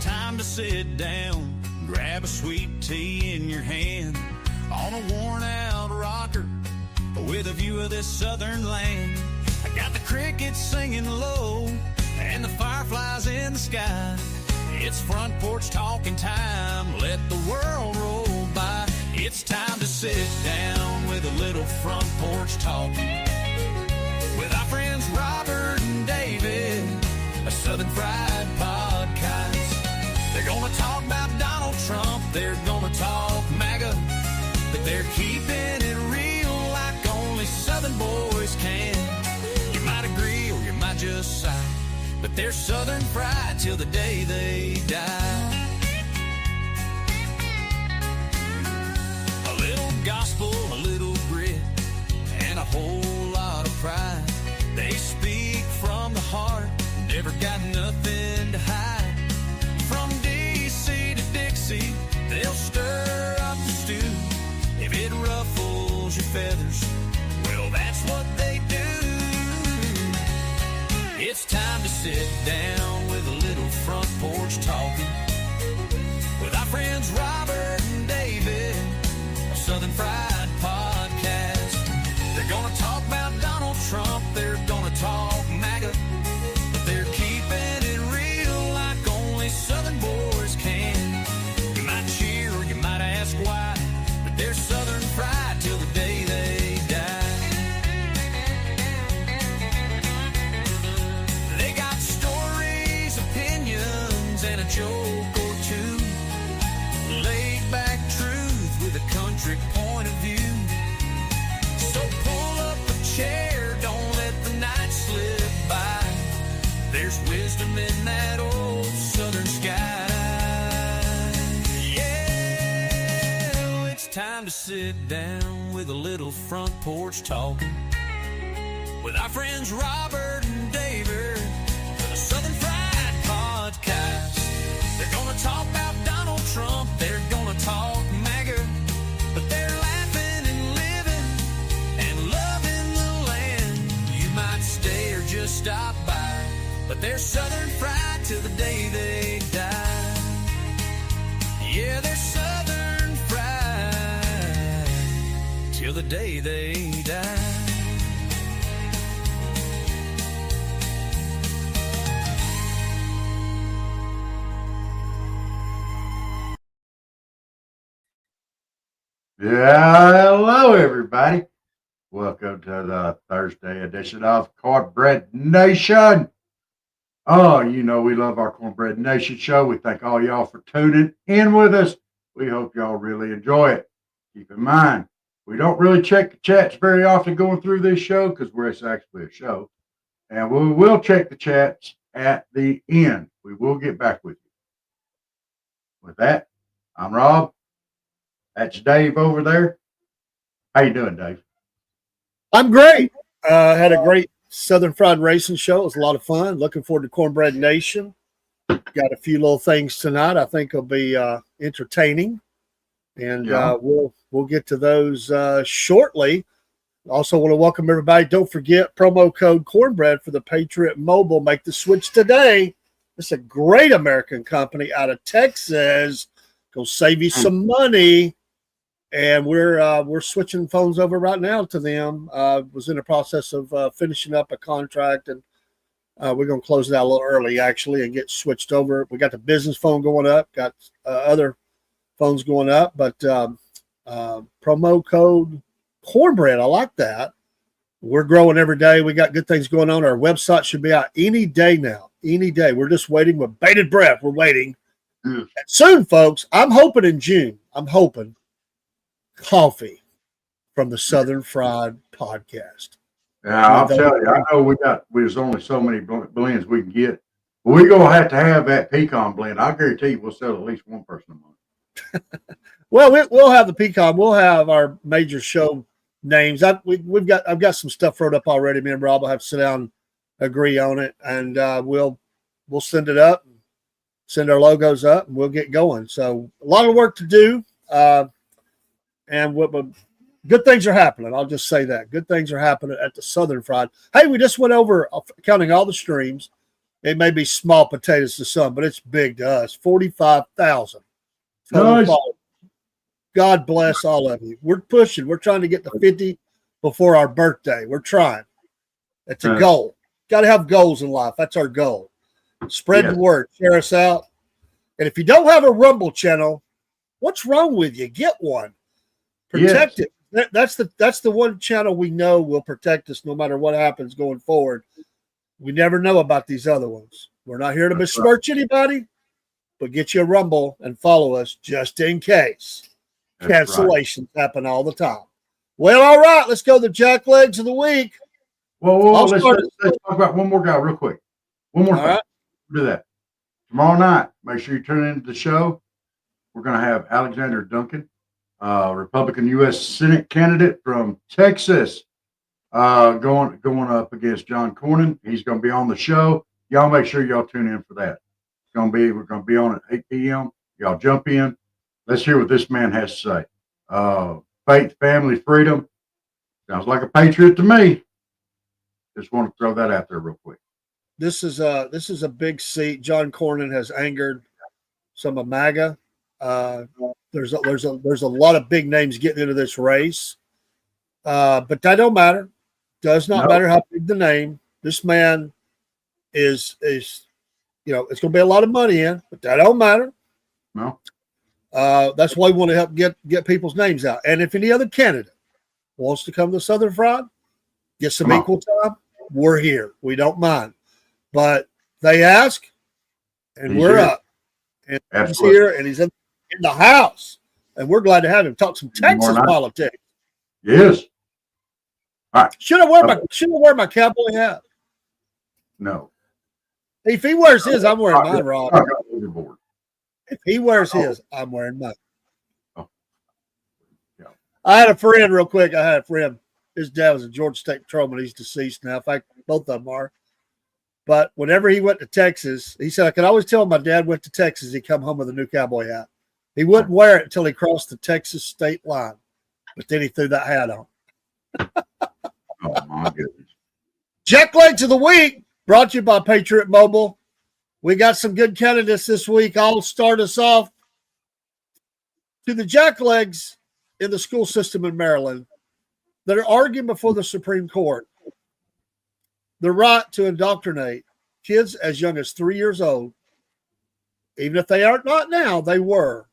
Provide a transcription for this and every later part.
time to sit down, grab a sweet tea in your hand, on a worn-out rocker with a view of this southern land. I got the crickets singing low and the fireflies in the sky. It's front porch talking time, let the world roll by. It's time to sit down with a little front porch talking with our friends Robert and David, a Southern Fried Podcast. They're gonna talk about Donald Trump, they're gonna talk MAGA, but they're keeping it real like only Southern boys can. You might agree or you might just sigh, but they're Southern fried till the day they die. A little gospel, a little grit, and a whole lot of pride. They speak from the heart, never got nothing to hide. From D.C. to Dixie, they'll stir up the stew. If it ruffles your feathers, well, that's what they do. It's time to sit down with a little front porch talking with our friends Robert and David, a Southern Fried Podcast. They're gonna talk about Donald Trump, they're gonna talk MAGA, but they're keeping it real like only Southern boys can. You might cheer or you might ask why, but they're Southern fried till the day they die. They got stories, opinions, and a joke or two. Laid back truth with a country point of view. So pull up a chair, don't let the night slip by. There's wisdom in that old southern sky. Yeah, it's time to sit down with a little front porch talking with our friends Robert and David, the Southern Fried Podcast. They're gonna talk about Donald Trump, they're gonna talk MAGA, but they're laughing and living and loving the land. You might stay or just stop by, but they're Southern fried till the day they die. Yeah, they're Southern fried till the day they die. Yeah, hello everybody. Welcome to the Thursday edition of Cornbread Nation. Oh, you know we love our Cornbread Nation show. We thank all y'all for tuning in with us. We hope y'all really enjoy it. Keep in mind, we don't really check the chats very often going through this show because it's actually a show. And we will check the chats at the end. We will get back with you. With that, I'm Rob. That's Dave over there. How you doing, Dave? I'm great. Had a great Southern Fried Racing show. It was a lot of fun. Looking forward to Cornbread Nation. Got a few little things tonight I think will be entertaining. And we'll get to those shortly. Also want to welcome everybody. Don't forget promo code Cornbread for the Patriot Mobile. Make the switch today. It's a great American company out of Texas. Go save you some money. And we're switching phones over right now to them. Was in the process of finishing up a contract, and we're going to close it out a little early, actually, and get switched over. We got the business phone going up, got other phones going up, but promo code Cornbread, I like that. We're growing every day. We got good things going on. Our website should be out any day now, any day. We're just waiting with bated breath. We're waiting. And soon, folks, I'm hoping in June, coffee from the Southern Fried Podcast. Yeah, I'll tell you, I know there's only so many blends we can get. But we're going to have that pecan blend. I guarantee you we'll sell at least one person a month. Well, we'll have the pecan. We'll have our major show names. I've got some stuff wrote up already. Me and Rob will have to sit down and agree on it, and we'll send it up, send our logos up, and we'll get going. So a lot of work to do. And good things are happening. I'll just say that. Good things are happening at the Southern Fried. Hey, we just went over, counting all the streams, It may be small potatoes to some, but it's big to us. 45,000. Nice. God bless all of you. We're pushing. We're trying to get to 50 before our birthday. We're trying. It's a goal. Got to have goals in life. That's our goal. Spread the word. Share us out. And if you don't have a Rumble channel, what's wrong with you? Get one. Protect it. That's the one channel we know will protect us no matter what happens going forward. We never know about these other ones. We're not here to besmirch anybody, but get you a Rumble and follow us just in case. Cancellations happen all the time. Well, all right. Let's go to the Jacklegs of the week. Whoa. Let's talk about one more guy real quick. One more thing. Right. Do that. Tomorrow night, make sure you tune into the show. We're going to have Alexander Duncan, Republican U.S. Senate candidate from Texas, going up against John Cornyn. He's going to be on the show. Y'all make sure y'all tune in for that. We're going to be on at 8 p.m. Y'all jump in. Let's hear what this man has to say. Faith, family, freedom. Sounds like a patriot to me. Just want to throw that out there real quick. This is a big seat. John Cornyn has angered some of MAGA. There's a lot of big names getting into this race, but that don't matter. Does not matter how big the name. This man is it's going to be a lot of money in, but that don't matter. No. That's why we want to help get people's names out. And if any other candidate wants to come to Southern Fried, get some equal time, we're here. We don't mind. But they ask, and we're here. Up. And he's here, and he's in the house. And we're glad to have him talk some Texas politics. Yes. All right. Should I wear my cowboy hat? No. If he wears his, I'm wearing mine, Rob. If he wears his, I'm wearing mine. Oh. Yeah. I had a friend. His dad was a Georgia State patrolman. He's deceased now. In fact, both of them are. But whenever he went to Texas, he said, I could always tell my dad went to Texas, he'd come home with a new cowboy hat. He wouldn't wear it until he crossed the Texas state line. But then he threw that hat on. Oh, my goodness. Jacklegs of the Week, brought to you by Patriot Mobile. We got some good candidates this week. I'll start us off to the Jacklegs in the school system in Maryland that are arguing before the Supreme Court the right to indoctrinate kids as young as 3 years old, even if they aren't not now, they were,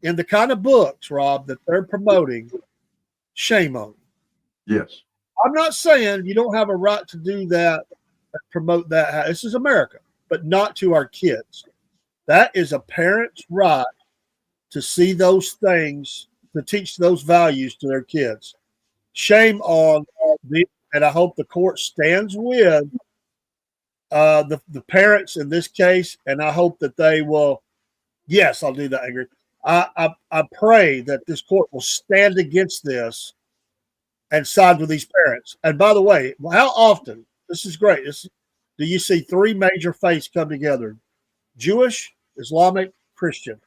in the kind of books, Rob, that they're promoting. Shame on you. Yes. I'm not saying you don't have a right to do that, promote that. This is America, but not to our kids. That is a parent's right to see those things, to teach those values to their kids. Shame on the, and I hope the court stands with the parents in this case, and I hope that they will. Yes, I'll do that, Angry. I pray that this court will stand against this and side with these parents. And by the way, how often, this is great, do you see three major faiths come together? Jewish, Islamic, Christian.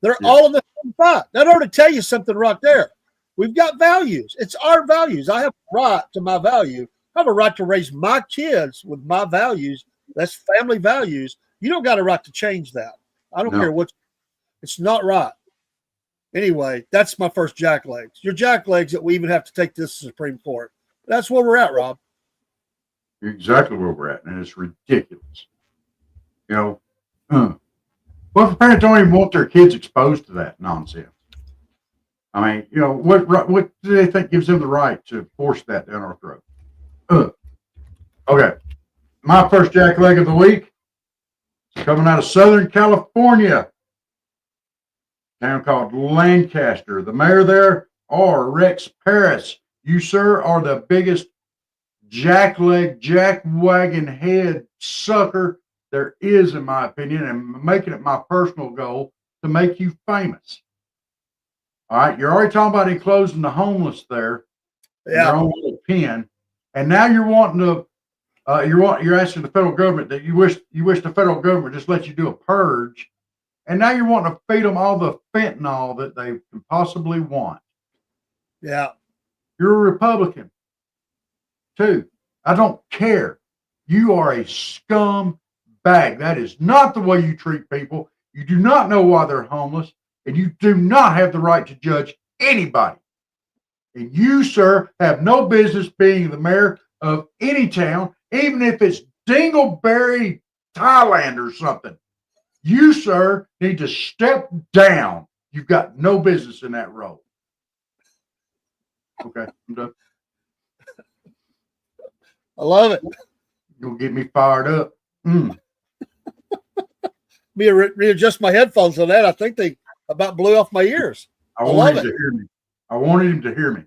They're all in the same fight. That ought to tell you something right there. We've got values. It's our values. I have a right to my value. I have a right to raise my kids with my values. That's family values. You don't got a right to change that. I don't care what. It's not right. Anyway, that's my first jacklegs. Your jacklegs that we even have to take this to the Supreme Court. That's where we're at, Rob. You're exactly where we're at, and it's ridiculous. Well, if parents don't even want their kids exposed to that nonsense. I mean, what do they think gives them the right to force that down our throat? Okay. My first jackleg of the week is coming out of Southern California. Town called Lancaster. The mayor there, Rex Paris. You, sir, are the biggest jackleg, jackwagon head sucker there is, in my opinion, and making it my personal goal to make you famous. All right, you're already talking about enclosing the homeless there, in their own little pen, and now you're wanting to, you're asking the federal government that you wish the federal government just let you do a purge, and now you're wanting to feed them all the fentanyl that they can possibly want. Yeah, you're a Republican, too. I don't care. You are a scum bag. That is not the way you treat people. You do not know why they're homeless, and you do not have the right to judge anybody. And you, sir, have no business being the mayor of any town, even if it's Dingleberry, Thailand or something. You, sir, need to step down. You've got no business in that role. Okay, I'm done. I love it. You'll get me fired up. Mm. Me readjust my headphones on that. I think they about blew off my ears. I wanted him to hear me. I wanted him to hear me.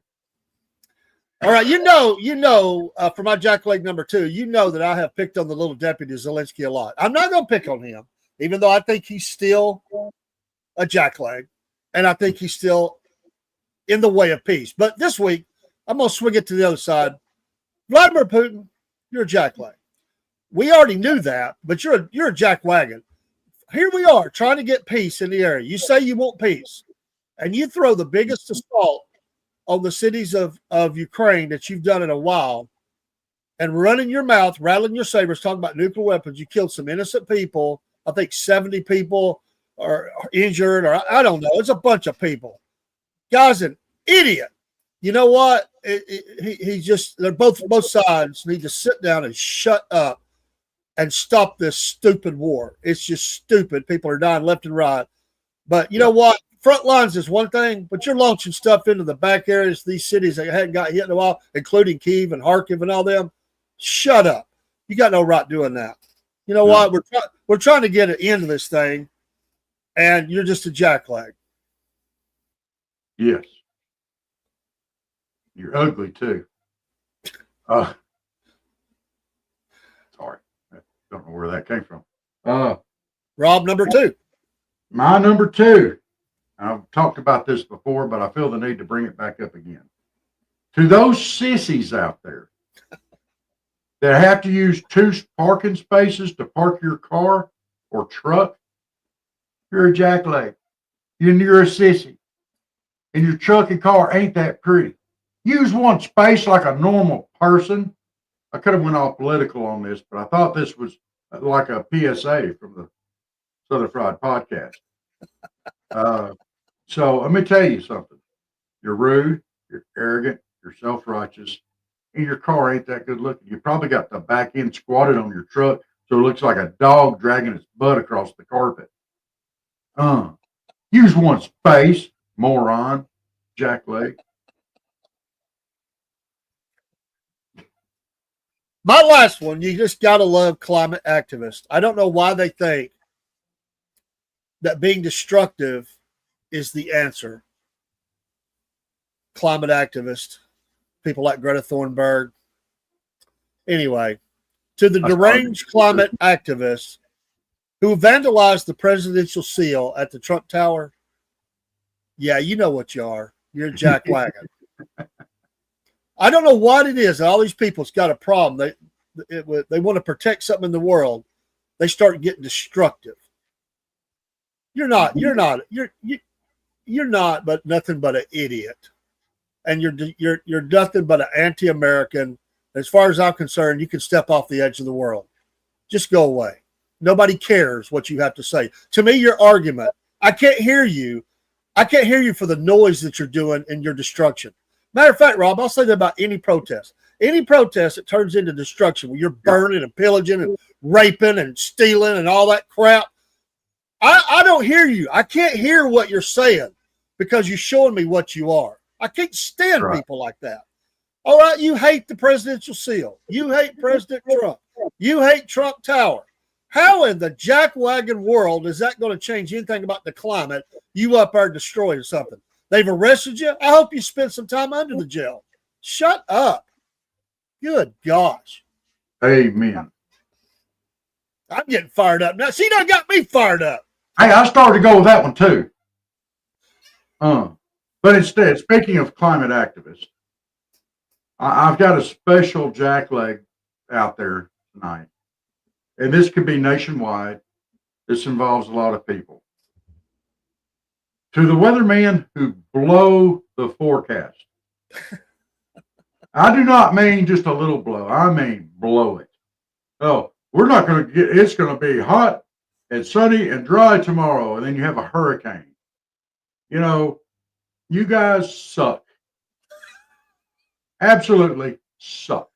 All right, for my jackleg number 2, you know that I have picked on the little deputy Zelensky a lot. I'm not going to pick on him, even though I think he's still a jackleg, and I think he's still in the way of peace. But this week, I'm going to swing it to the other side. Vladimir Putin, you're a jackleg. We already knew that, but you're a jackwagon. Here we are trying to get peace in the area. You say you want peace, and you throw the biggest assault on the cities of Ukraine that you've done in a while, and running your mouth, rattling your sabers, talking about nuclear weapons. You killed some innocent people. I think 70 people are injured, or I don't know. It's a bunch of people. Guy's an idiot. You know what? They're both sides need to sit down and shut up and stop this stupid war. It's just stupid. People are dying left and right. But you know what? Front lines is one thing, but you're launching stuff into the back areas, these cities that hadn't got hit in a while, including Kyiv and Kharkiv and all them. Shut up. You got no right doing that. You know what? We're trying to get an end to this thing, and you're just a jackleg. Yes. You're ugly, too. Sorry. I don't know where that came from. Rob, number 2. My number 2. I've talked about this before, but I feel the need to bring it back up again. To those sissies out there that have to use 2 parking spaces to park your car or truck, you're a jackleg. You're a sissy. And your truck and car ain't that pretty. Use 1 space like a normal person. I could have went off political on this, but I thought this was like a PSA from the Southern Fried podcast. So let me tell you something. You're rude, you're arrogant, you're self-righteous, and your car ain't that good looking. You probably got the back end squatted on your truck so it looks like a dog dragging its butt across the carpet. Use 1 space, moron, jackleg. My last one, you just got to love climate activists. I don't know why they think that being destructive is the answer. Climate activists, people like Greta Thunberg. Anyway, to the deranged climate activists who vandalized the presidential seal at the Trump Tower, yeah, you know what you are. You're a jackwagon. I don't know what it is. All these people's got a problem. They want to protect something in the world. They start getting destructive. You're not, but nothing but an idiot, and you're nothing but an anti-American. As far as I'm concerned, you can step off the edge of the world. Just go away. Nobody cares what you have to say. To me, your argument, I can't hear you. I can't hear you for the noise that you're doing in your destruction. Matter of fact, Rob, I'll say that about any protest. Any protest that turns into destruction, where you're burning and pillaging and raping and stealing and all that crap, I don't hear you. I can't hear what you're saying because you're showing me what you are. I can't stand people like that. All right, you hate the presidential seal. You hate President Trump. You hate Trump Tower. How in the jackwagon world is that going to change anything about the climate? You up there destroying something. They've arrested you. I hope you spend some time under the jail. Shut up. Good gosh. Amen. I'm getting fired up now. See, that got me fired up. Hey, I started to go with that one too. But instead, speaking of climate activists, I've got a special jackleg out there tonight. And this could be nationwide. This involves a lot of people. To the weathermen who blow the forecast. I do not mean just a little blow. I mean blow it. Oh, We're not going to get. It's going to be hot and sunny and dry tomorrow, and then you have a hurricane. You know, you guys suck. Absolutely suck.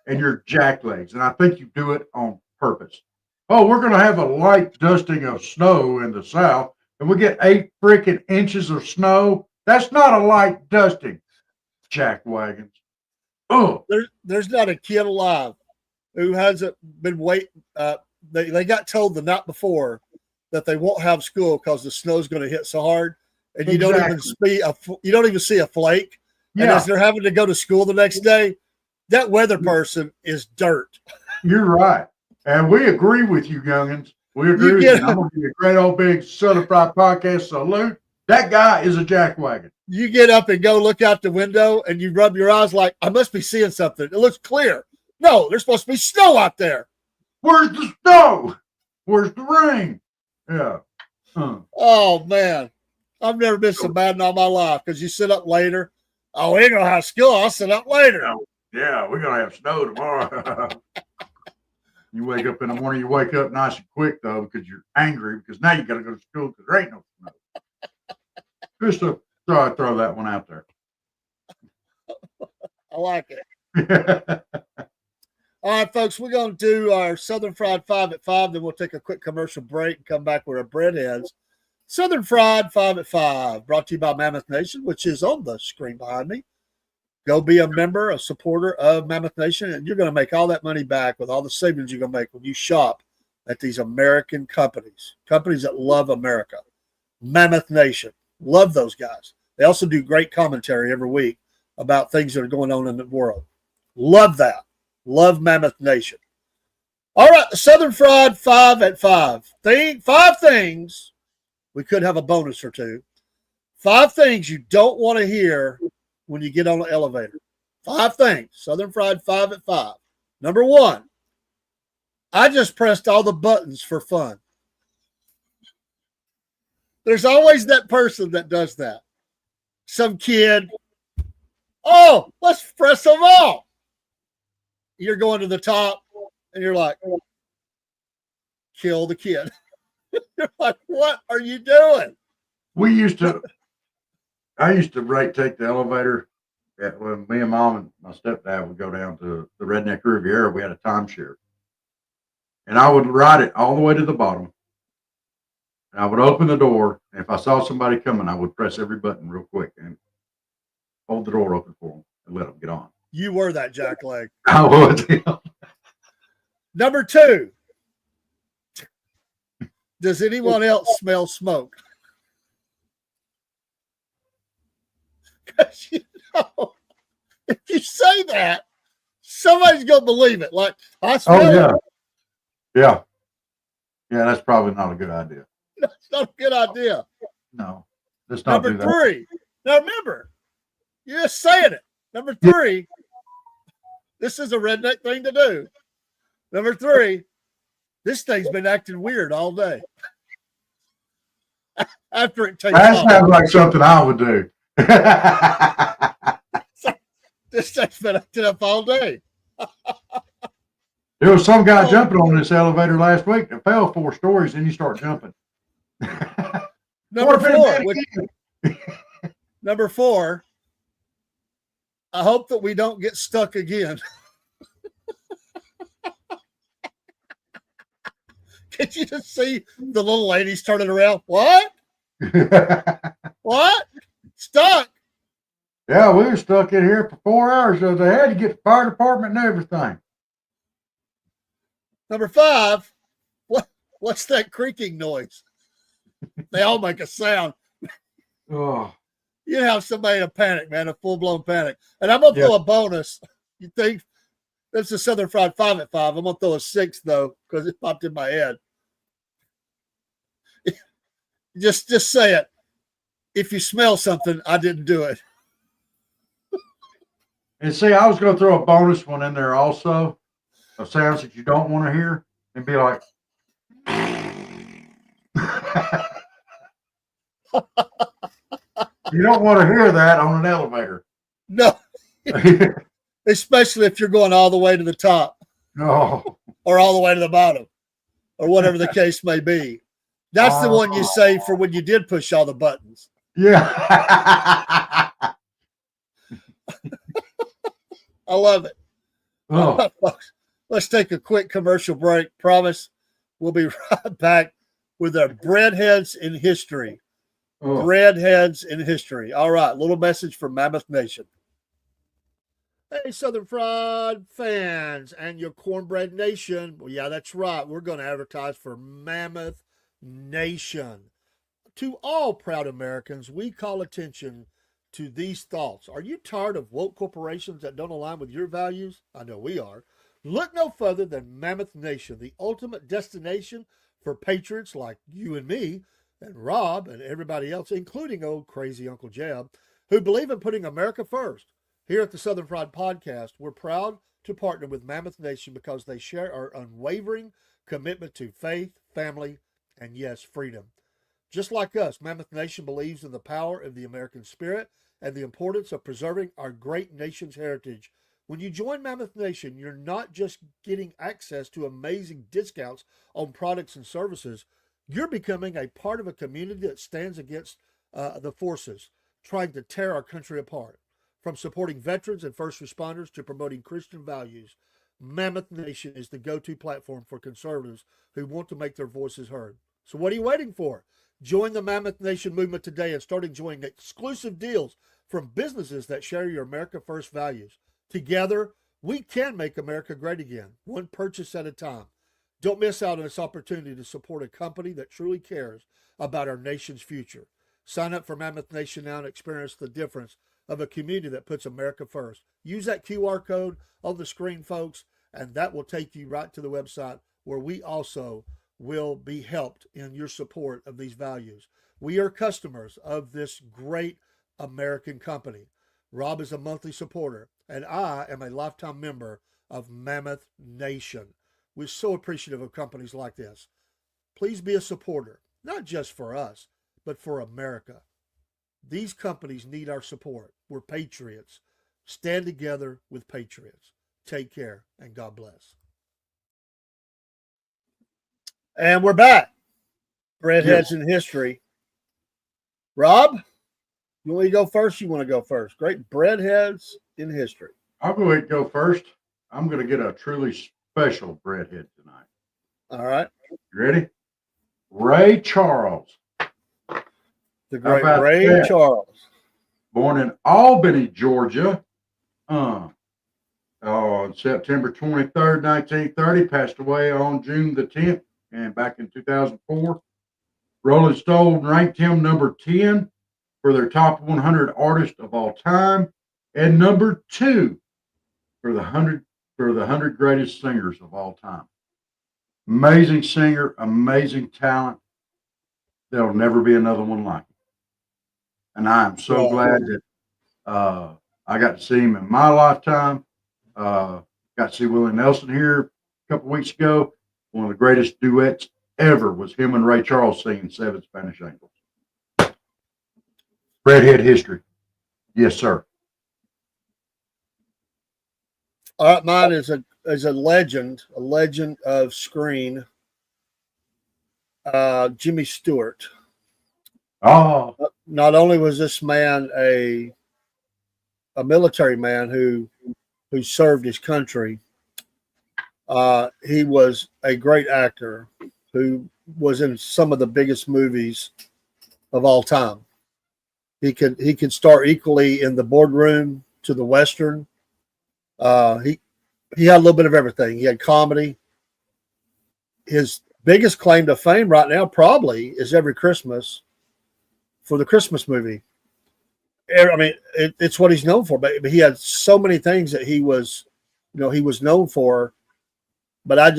And you're jacklegs, and I think you do it on purpose. Oh, we're going to have a light dusting of snow in the south, and we get 8 freaking inches of snow. That's not a light dusting, jackwagons. Oh, There's not a kid alive who hasn't been waiting. They got told the night before that they won't have school because the snow's going to hit so hard, and you don't even see a flake. yeah. And as they're having to go to school the next day, that weather person is dirt. You're right. And we agree with you, youngins. We agree with you. I'm going to give you a great old big Southern Fried Podcast salute. That guy is a jackwagon. You get up and go look out the window and you rub your eyes like, I must be seeing something. It looks clear. No, there's supposed to be snow out there. Where's the snow? Where's the rain? Yeah. Oh, man. I've never been so bad in all my life because you sit up later. Oh, we ain't going to have school. I'll sit up later. Yeah, we're going to have snow tomorrow. You wake up in the morning, you wake up nice and quick, though, because you're angry because now you got to go to school because there ain't no snow. Just to throw that one out there. I like it. All right, folks, we're going to do our Southern Fried 5 at 5. Then we'll take a quick commercial break and come back with our breadheads. Southern Fried 5 at 5, brought to you by Mammoth Nation, which is on the screen behind me. Go be a member, a supporter of Mammoth Nation, and you're going to make all that money back with all the savings you're going to make when you shop at these American companies that love America. Mammoth Nation. Love those guys. They also do great commentary every week about things that are going on in the world. Love that. Love Mammoth Nation. All right, the Southern Fried 5 at 5. 5 things. We could have a bonus or two. 5 things you don't want to hear when you get on an elevator. 5 things. Southern Fried 5 at 5. Number 1, I just pressed all the buttons for fun. There's always that person that does that. Some kid, oh, let's press them all. You're going to the top, and you're like, kill the kid. You're like, what are you doing? I used to take the elevator when me and Mom and my stepdad would go down to the Redneck Riviera. We had a timeshare. And I would ride it all the way to the bottom. And I would open the door. And if I saw somebody coming, I would press every button real quick and hold the door open for them and let them get on. You were that jackleg. I was. Number 2, does anyone else smell smoke? Because if you say that, somebody's going to believe it. Like, I smell it. Yeah. Yeah, that's probably not a good idea. That's not a good idea. No. Let's not Number do that. 3. Now remember, you're just saying it. Number 3, this is a redneck thing to do. Number 3, this thing's been acting weird all day. After it takes That off. sounds like something I would do. This thing's been acting up all day. There was some guy jumping on this elevator last week that fell 4 stories, and you start jumping. Number 4, I hope that we don't get stuck again. Can you just see the little ladies turning around? What? What? Stuck? Yeah, we were stuck in here for 4 hours, so they had to get the fire department and everything. Number 5, what's that creaking noise? They all make a sound. Oh, You have somebody in a panic, man, a full-blown panic. And I'm going to throw a bonus. You think that's a Southern Fried 5 at 5. I'm going to throw a 6, though, because it popped in my head. Just say it. If you smell something, I didn't do it. and see, I was going to throw a bonus one in there also, of sounds that you don't want to hear, and be like, you don't want to hear that on an elevator. No. Especially if you're going all the way to the top. Oh, or all the way to the bottom, or whatever the case may be. That's the one you save for when you did push all the buttons. yeah. I love it. All Oh, right, folks, let's take a quick commercial break. Promise we'll be right back with our breadheads in history. oh. Breadheads in history. All right, little message from Mammoth Nation. Hey, Southern Fried fans and your Cornbread Nation. Well, yeah, that's right. We're going to advertise for Mammoth Nation. To all proud Americans, we call attention to these thoughts. Are you tired of woke corporations that don't align with your values? I know we are. Look no further than Mammoth Nation, the ultimate destination for patriots like you and me, and Rob and everybody else, including old crazy Uncle Jeb, who believe in putting America first. Here at the Southern Fried Podcast, we're proud to partner with Mammoth Nation because they share our unwavering commitment to faith, family, and yes, freedom. Just like us, Mammoth Nation believes in the power of the American spirit and the importance of preserving our great nation's heritage. When you join Mammoth Nation, you're not just getting access to amazing discounts on products and services, you're becoming a part of a community that stands against the forces trying to tear our country apart. From supporting veterans and first responders to promoting Christian values, Mammoth Nation is the go-to platform for conservatives who want to make their voices heard. So what are you waiting for? Join the Mammoth Nation movement today and start enjoying exclusive deals from businesses that share your America First values. Together, we can make America great again, one purchase at a time. Don't miss out on this opportunity to support a company that truly cares about our nation's future. Sign up for Mammoth Nation now and experience the difference of a community that puts America first. Use that QR code on the screen, folks, and that will take you right to the website where we also will be helped in your support of these values. We are customers of this great American company. Rob is a monthly supporter, and I am a lifetime member of Mammoth Nation. We're so appreciative of companies like this. Please be a supporter, not just for us, but for America. These companies need our support. We're patriots. Stand together with patriots. Take care, and God bless. And we're back. Breadheads in history. Rob, you want to go first? You want to go first? Great breadheads in history. I'll go ahead and go first. I'm going to get a truly special breadhead tonight. All right. You ready? Ray Charles. The great Ray Charles. Born in Albany, Georgia, on September 23rd, 1930, passed away on June the 10th, and back in 2004. Rolling Stone ranked him number 10 for their top 100 artists of all time, and number 2 for the 100 greatest singers of all time. Amazing singer, amazing talent. There'll never be another one like him. And I am so glad that I got to see him in my lifetime. Got to see Willie Nelson here a couple weeks ago. One of the greatest duets ever was him and Ray Charles singing Seven Spanish Angels. Redhead history. Yes, sir. All right, mine is a legend of screen. Jimmy Stewart. Oh, not only was this man a military man who served his country, he was a great actor who was in some of the biggest movies of all time. He could star equally in the boardroom to the Western. He had a little bit of everything. He had comedy. His biggest claim to fame right now probably is Every Christmas for the Christmas movie. I mean, it's what he's known for, but he had so many things that he was known for. But I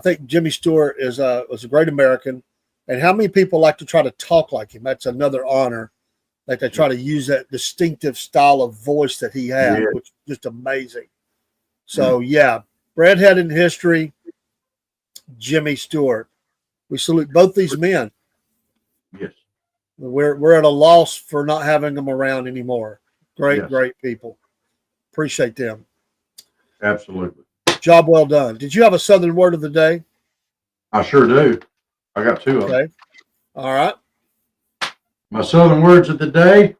think Jimmy Stewart was a great American. And how many people like to try to talk like him? That's another honor. Like they try to use that distinctive style of voice that he had, which is just amazing. So yeah, breadhead in history, Jimmy Stewart. We salute both these men. yes. We're at a loss for not having them around anymore. Great people. Appreciate them. Absolutely. Job well done. Did you have a Southern word of the day? I sure do. I got two of them. Okay. All right. My Southern words of the day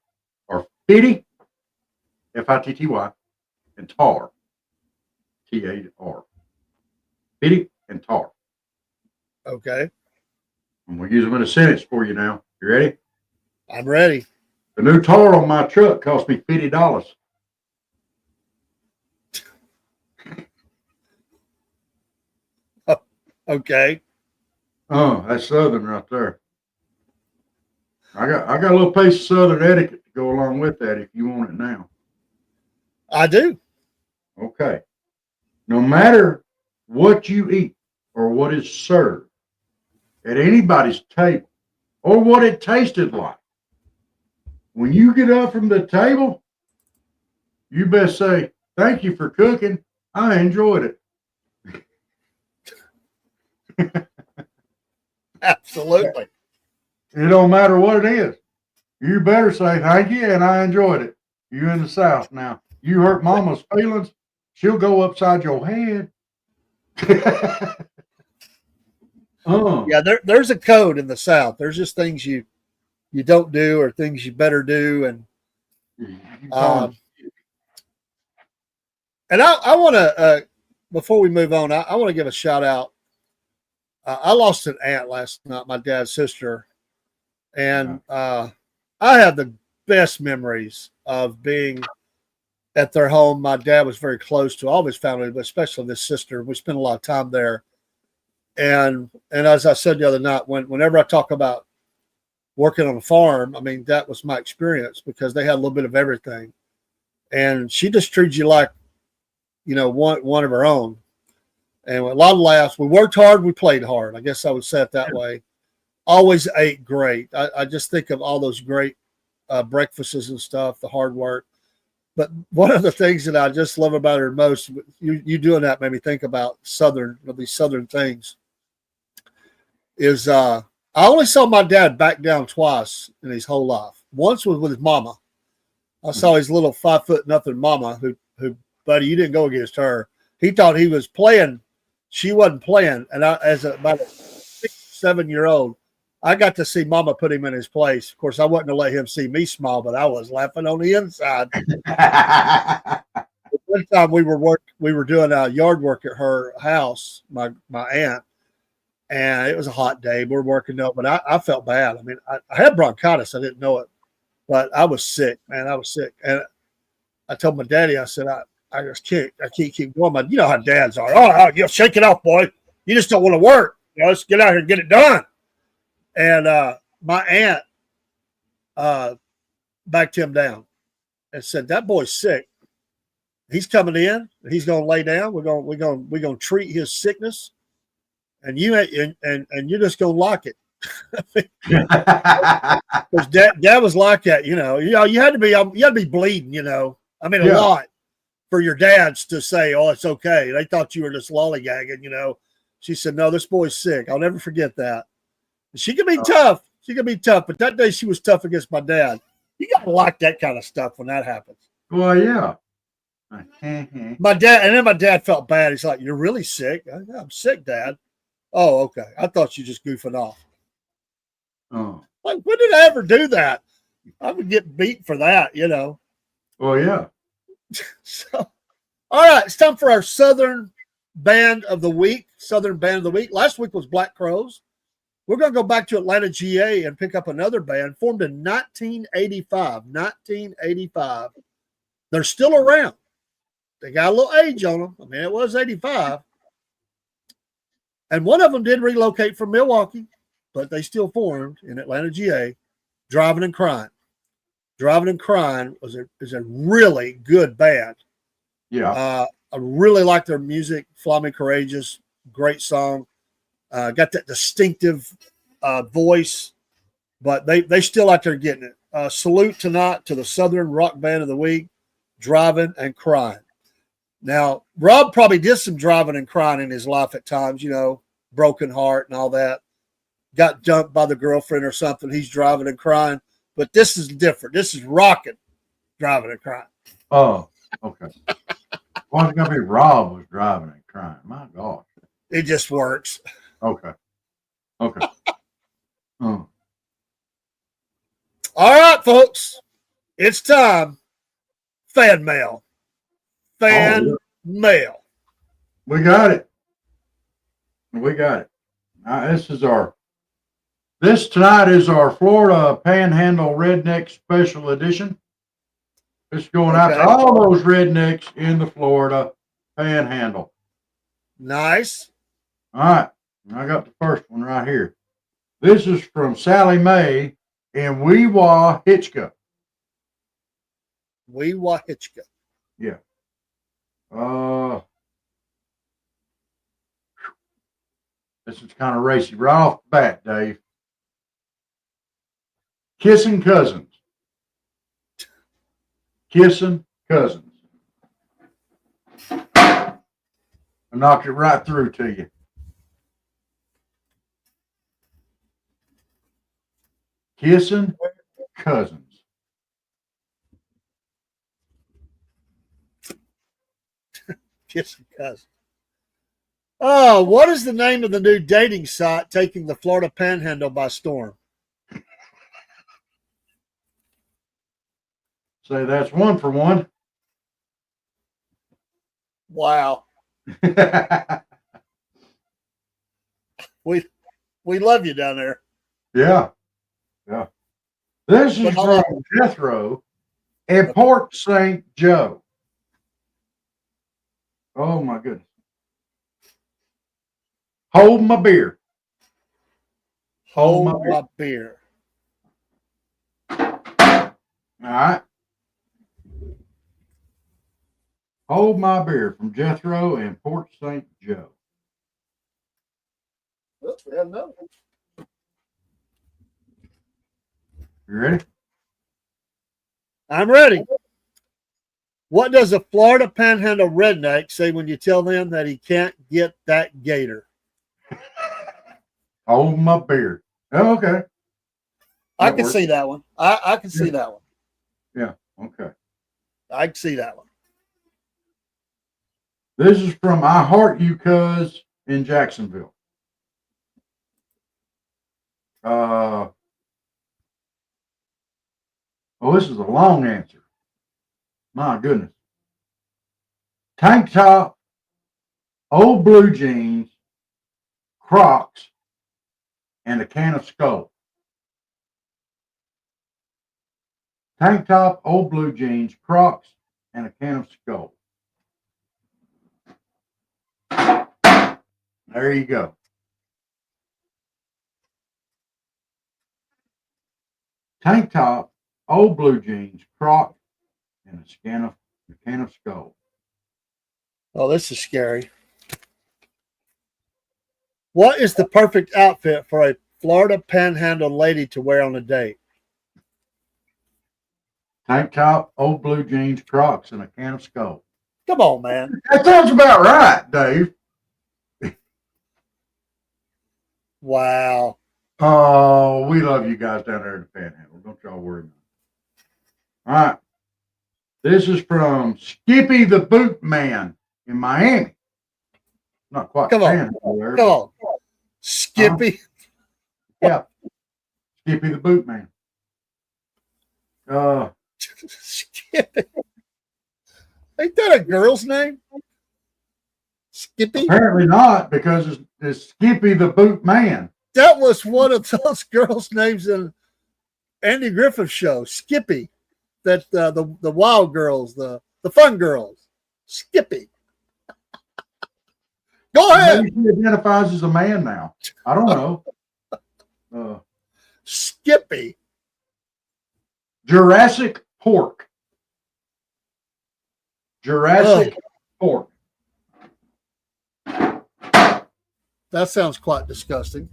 are fitty, F-I-T-T-Y, and tar, T-A-R. Fitty and tar. Okay. I'm going to use them in a sentence for you now. You ready? I'm ready. The new tar on my truck cost me $50. Okay. Oh, that's Southern right there. I got a little piece of Southern etiquette to go along with that if you want it now. I do. Okay. No matter what you eat or what is served at anybody's table or what it tasted like, when you get up from the table, you best say, "Thank you for cooking. I enjoyed it." Absolutely. It don't matter what it is. You better say thank you and I enjoyed it. You in the South now. You hurt mama's feelings, she'll go upside your head. Yeah, there's a code in the South. There's just things you don't do or things you better do. And I want to, before we move on, I want to give a shout out. I lost an aunt last night, my dad's sister. And I have the best memories of being at their home. My dad was very close to all of his family, but especially this sister. We spent a lot of time there. And as I said the other night, whenever I talk about working on a farm, I mean, that was my experience because they had a little bit of everything. And she just treated you like, one of her own. And a lot of laughs. We worked hard, we played hard. I guess I would say it that way. Always ate great. I just think of all those great breakfasts and stuff, the hard work. But one of the things that I just love about her most, you doing that made me think about these Southern things, is I only saw my dad back down twice in his whole life. Once was with his mama. I saw his little 5'0" mama who, buddy, you didn't go against her. He thought he was playing. She wasn't playing. And as about a 6-7-year-old, I got to see mama put him in his place. Of course, I wasn't going to let him see me smile, but I was laughing on the inside. One time we were doing yard work at her house, my aunt, and it was a hot day. We were working up, but I felt bad. I mean, I had bronchitis. I didn't know it, but I was sick, man. I was sick. And I told my daddy, I said, I just can't keep going. But you know how dads are. Oh, shake it off, boy. You just don't want to work. Let's get out here and get it done. And my aunt backed him down and said, "That boy's sick. He's coming in. He's going to lay down. We're going to treat his sickness, and you're just going to like it." Because dad was like that, you had to be bleeding, I mean, a lot for your dads to say, "Oh, it's okay." They thought you were just lollygagging, She said, "No, this boy's sick." I'll never forget that. She can be tough. She can be tough, but that day she was tough against my dad. You got to like that kind of stuff when that happens. Well, yeah. My dad felt bad. He's like, "You're really sick?" "I'm sick, Dad." "Oh, okay. I thought you just goofing off." Oh. Like, when did I ever do that? I would get beat for that, Oh, yeah. So, all right. It's time for our Southern Band of the Week. Southern Band of the Week. Last week was Black Crowes. We're going to go back to Atlanta, GA, and pick up another band formed in 1985. 1985. They're still around. They got a little age on them. I mean, it was 85. And one of them did relocate from Milwaukee, but they still formed in Atlanta, GA. Driving and Crying. Driving and Crying is a really good band. Yeah. I really like their music. Fly Me Courageous, great song. Got that distinctive voice, but they still out there getting it. Salute tonight to the Southern Rock Band of the Week, Driving and Crying. Now, Rob probably did some driving and crying in his life at times, broken heart and all that. Got dumped by the girlfriend or something. He's driving and crying. But this is different. This is rocking, driving and crying. Oh, okay. Why is it gonna be Rob was driving and crying? My gosh. It just works. Okay. Okay. All right, folks. It's time. Fan mail. Fan mail. We got it. We got it. This tonight is our Florida Panhandle Redneck Special Edition. It's going out to all those rednecks in the Florida Panhandle. Nice. All right. I got the first one right here. This is from Sally Mae in Weewa Hitchcock. Weewa Hitchcock. Yeah. This is kind of racy. Right off the bat, Dave. Kissing cousins. Kissing cousins. I knocked it right through to you. Kissing cousins. Kissing cousins. Oh, what is the name of the new dating site taking the Florida Panhandle by storm? Say that's one for one. Wow. We love you down there. Yeah. Yeah. This is from Jethro at Port St. Joe. Oh my goodness. Hold my beer. Hold my beer. All right. Hold my beer from Jethro and Port St. Joe. Oops, we have another one. You ready? I'm ready. What does a Florida Panhandle redneck say when you tell them that he can't get that gator? Hold my beer. Oh, okay. I can see that one. I can see that one. Yeah. Okay. I can see that one. This is from I Heart You Cuz in Jacksonville. Oh, this is a long answer. My goodness. Tank top, old blue jeans, Crocs, and a can of Skull. Tank top, old blue jeans, Crocs, and a can of Skull. There you go. Tank top, old blue jeans, Crocs, and a can of Skull. Oh, this is scary. What is the perfect outfit for a Florida Panhandle lady to wear on a date? Tank top, old blue jeans, Crocs, and a can of Skull. Come on, man. That sounds about right, Dave. Wow. Oh, we love you guys down there in the Panhandle. Don't y'all worry about it. All right. This is from Skippy the Boot Man in Miami. Not quite. Come on. There, Come on. Skippy. Yeah. Skippy the Boot Man. Skippy. Ain't that a girl's name? Skippy? Apparently not, because it's Skippy the Boot Man. That was one of those girls' names in Andy Griffith's show, Skippy. That the wild girls, the fun girls. Skippy. Go ahead. Maybe he identifies as a man now. I don't know. Skippy. Jurassic Pork. Jurassic Pork. That sounds quite disgusting.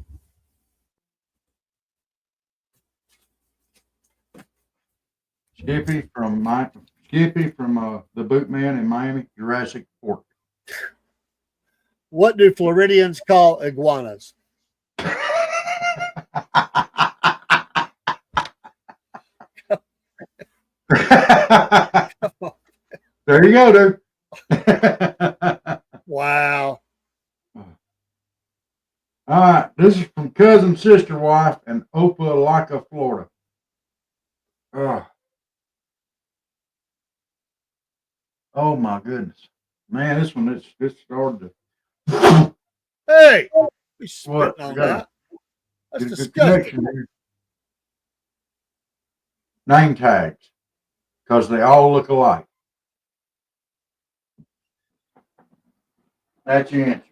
Skippy from the Boot Man in Miami. Jurassic Pork. What do Floridians call iguanas? There you go, dude. Wow. All right, this is from cousin, sister, wife, in Opelika, Florida. Oh my goodness, man! This started to. Hey, we What? spitting on Got that. That's a good disgusting. connection here. Name tags, because they all look alike. That's your answer.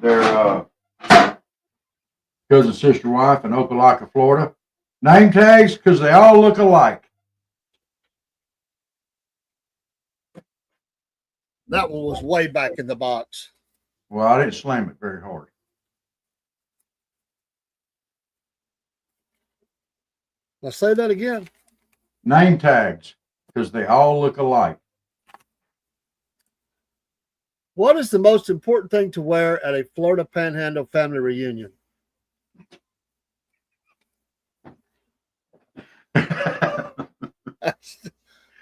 They're cousin, sister, wife in Opelika, Florida. Name tags because they all look alike. That one was way back in the box. Well, I didn't slam it very hard. Now say that again. Name tags because they all look alike. What is the most important thing to wear at a Florida Panhandle family reunion?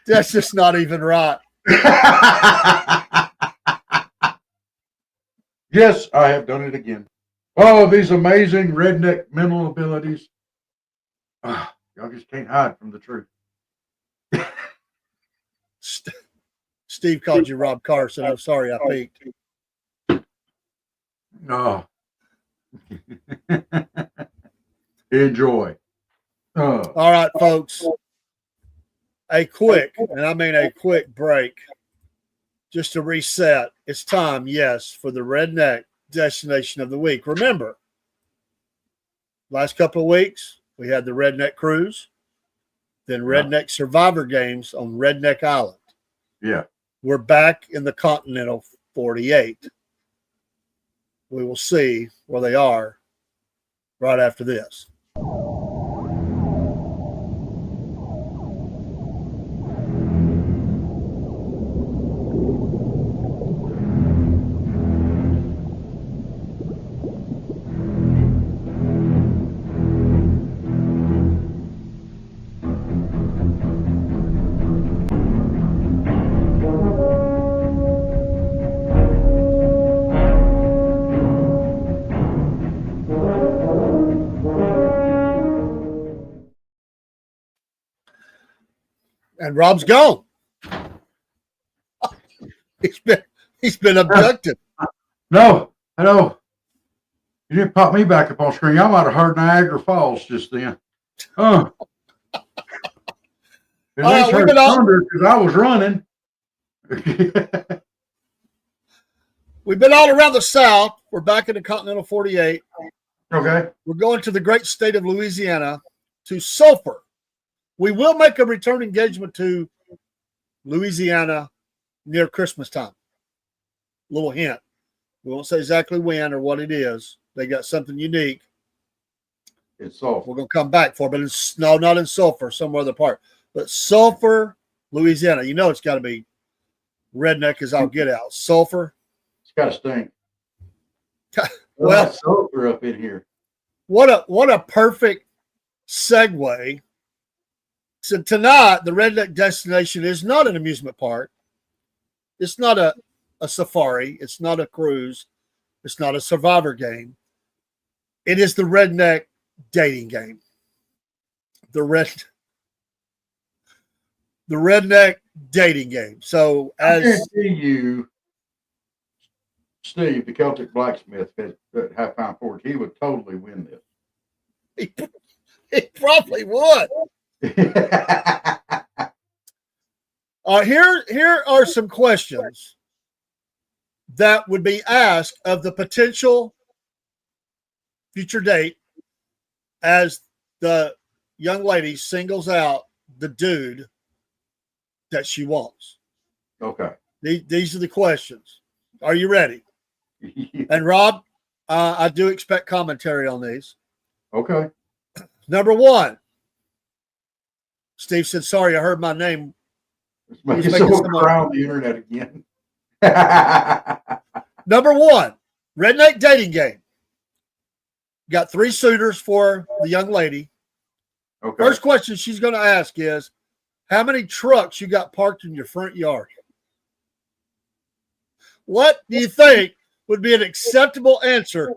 That's just not even right. Yes, I have done it again. Oh, these amazing redneck mental abilities. Y'all just can't hide from the truth. Steve called you Rob Carson. I'm sorry I peeked. Oh. Enjoy. All right, folks. A quick, and I mean a quick break, just to reset. It's time, yes, for the Redneck Destination of the Week. Remember, last couple of weeks, we had the Redneck Cruise, then Redneck Survivor Games on Redneck Island. Yeah. We're back in the Continental 48. We will see where they are right after this. And Rob's gone. He's been abducted. No, hello. You didn't pop me back up on screen. I might have heard Niagara Falls just then. At least heard thunder because I was running. We've been all around the South. We're back in the Continental 48. Okay. We're going to the great state of Louisiana, to Sulphur. We will make a return engagement to Louisiana near Christmas time. Little hint. We won't say exactly when or what it is. They got something unique. It's Sulphur. We're going to come back for, but no, not in Sulphur, some other part. But Sulphur, Louisiana. You know it's got to be redneck as I'll get out. Sulphur. It's got to stink. Well, sulfur up in here. What a perfect segue. So tonight, the Redneck Destination is not an amusement park. It's not a safari. It's not a cruise. It's not a survivor game. It is the Redneck dating game. The Redneck dating game. So as I see you, Steve, the Celtic blacksmith at Half Pound Forge, he would totally win this. He probably would. Here are some questions that would be asked of the potential future date as the young lady singles out the dude that she wants. Okay. These are the questions. Are you ready? And Rob, I do expect commentary on these. Okay. Number one. Steve said, sorry, I heard my name. He's making someone around the internet again. Number one, redneck dating game. Got 3 suitors for the young lady. Okay. First question she's going to ask is, how many trucks you got parked in your front yard? What do you think would be an acceptable answer?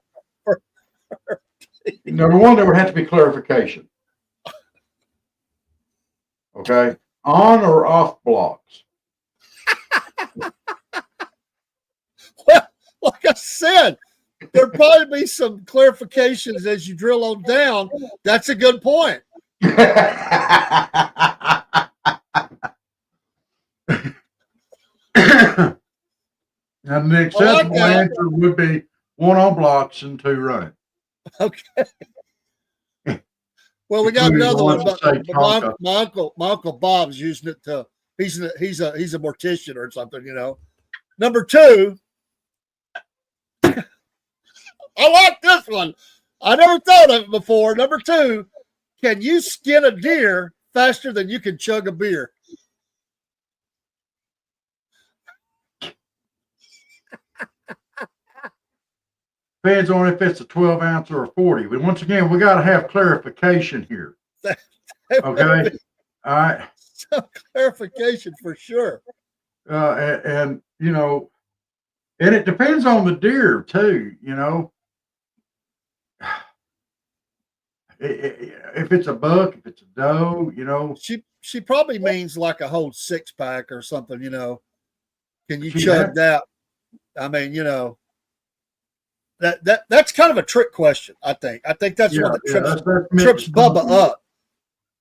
Number one, there would have to be clarification. Okay, on or off blocks. Well, like I said, there'd probably be some clarifications as you drill on down. That's a good point. And the acceptable answer would be 1 on blocks and 2 running. Okay. Well, we got another one, but my uncle Bob's using it to. He's a mortician or something, you know. Number 2. I like this one. I never thought of it before. Number 2, can you skin a deer faster than you can chug a beer? Depends on if it's a 12 ounce or a 40. But once again, we got to have clarification here. Okay. All right. Some clarification for sure. And you know, and it depends on the deer too, you know. If it's a buck, if it's a doe, you know. She probably means like a whole 6-pack or something, you know. Can you chug that? I mean, you know. That's kind of a trick question, I think. I think that's one that trips Bubba up.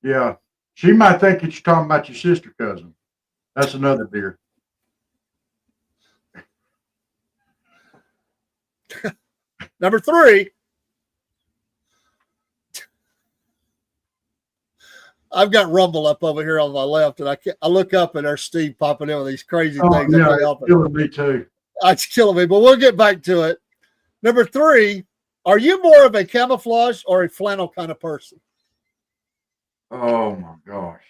Yeah. She might think that you're talking about your sister cousin. That's another deer. Number 3. I've got Rumble up over here on my left, and I look up and there's Steve popping in with these crazy things. Yeah, it's killing me too. It's killing me, but we'll get back to it. Number 3, are you more of a camouflage or a flannel kind of person? Oh my gosh.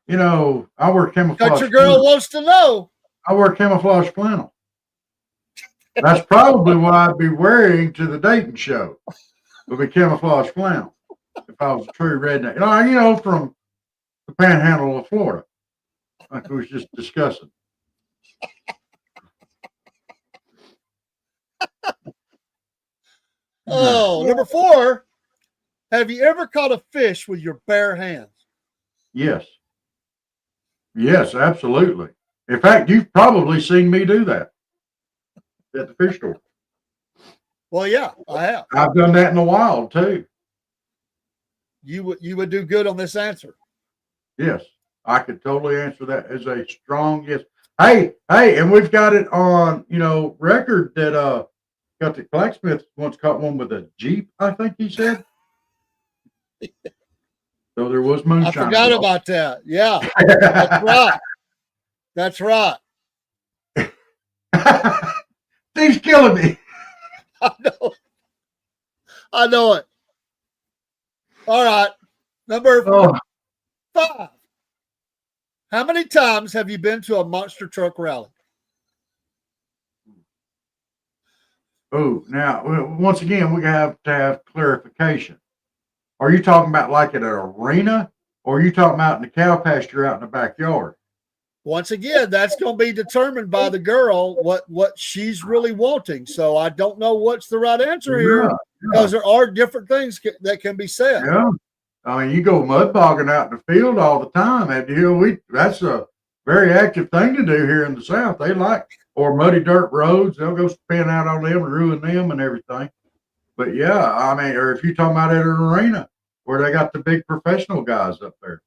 You know, I wear camouflage. Country girl wants to know. I wear camouflage flannel. That's probably what I'd be wearing to the dating show. Would be camouflage flannel. If I was a true redneck. You know, from the panhandle of Florida. Like we was just discussing. Oh, number 4. Have you ever caught a fish with your bare hands? Yes. Yes, absolutely. In fact, you've probably seen me do that at the fish store. Well, yeah, I have. I've done that in the wild too. You would do good on this answer. Yes, I could totally answer that as a strong yes. Hey, and we've got it on, you know, record that got the blacksmith once caught one with a Jeep, I think he said. So there was moonshine. I forgot about that. Yeah, that's right. That's right. Steve's killing me. I know it. All right. Number 5. How many times have you been to a monster truck rally? Oh, now, once again, we have to have clarification. Are you talking about like at an arena, or are you talking about in the cow pasture out in the backyard? Once again, that's going to be determined by the girl what she's really wanting. So I don't know what's the right answer here because there are different things that can be said. Yeah, I mean, you go mud bogging out in the field all the time. And that's a very active thing to do here in the South. They like, or muddy dirt roads. They'll go spin out on them and ruin them and everything. But yeah, I mean, or if you're talking about at an arena where they got the big professional guys up there.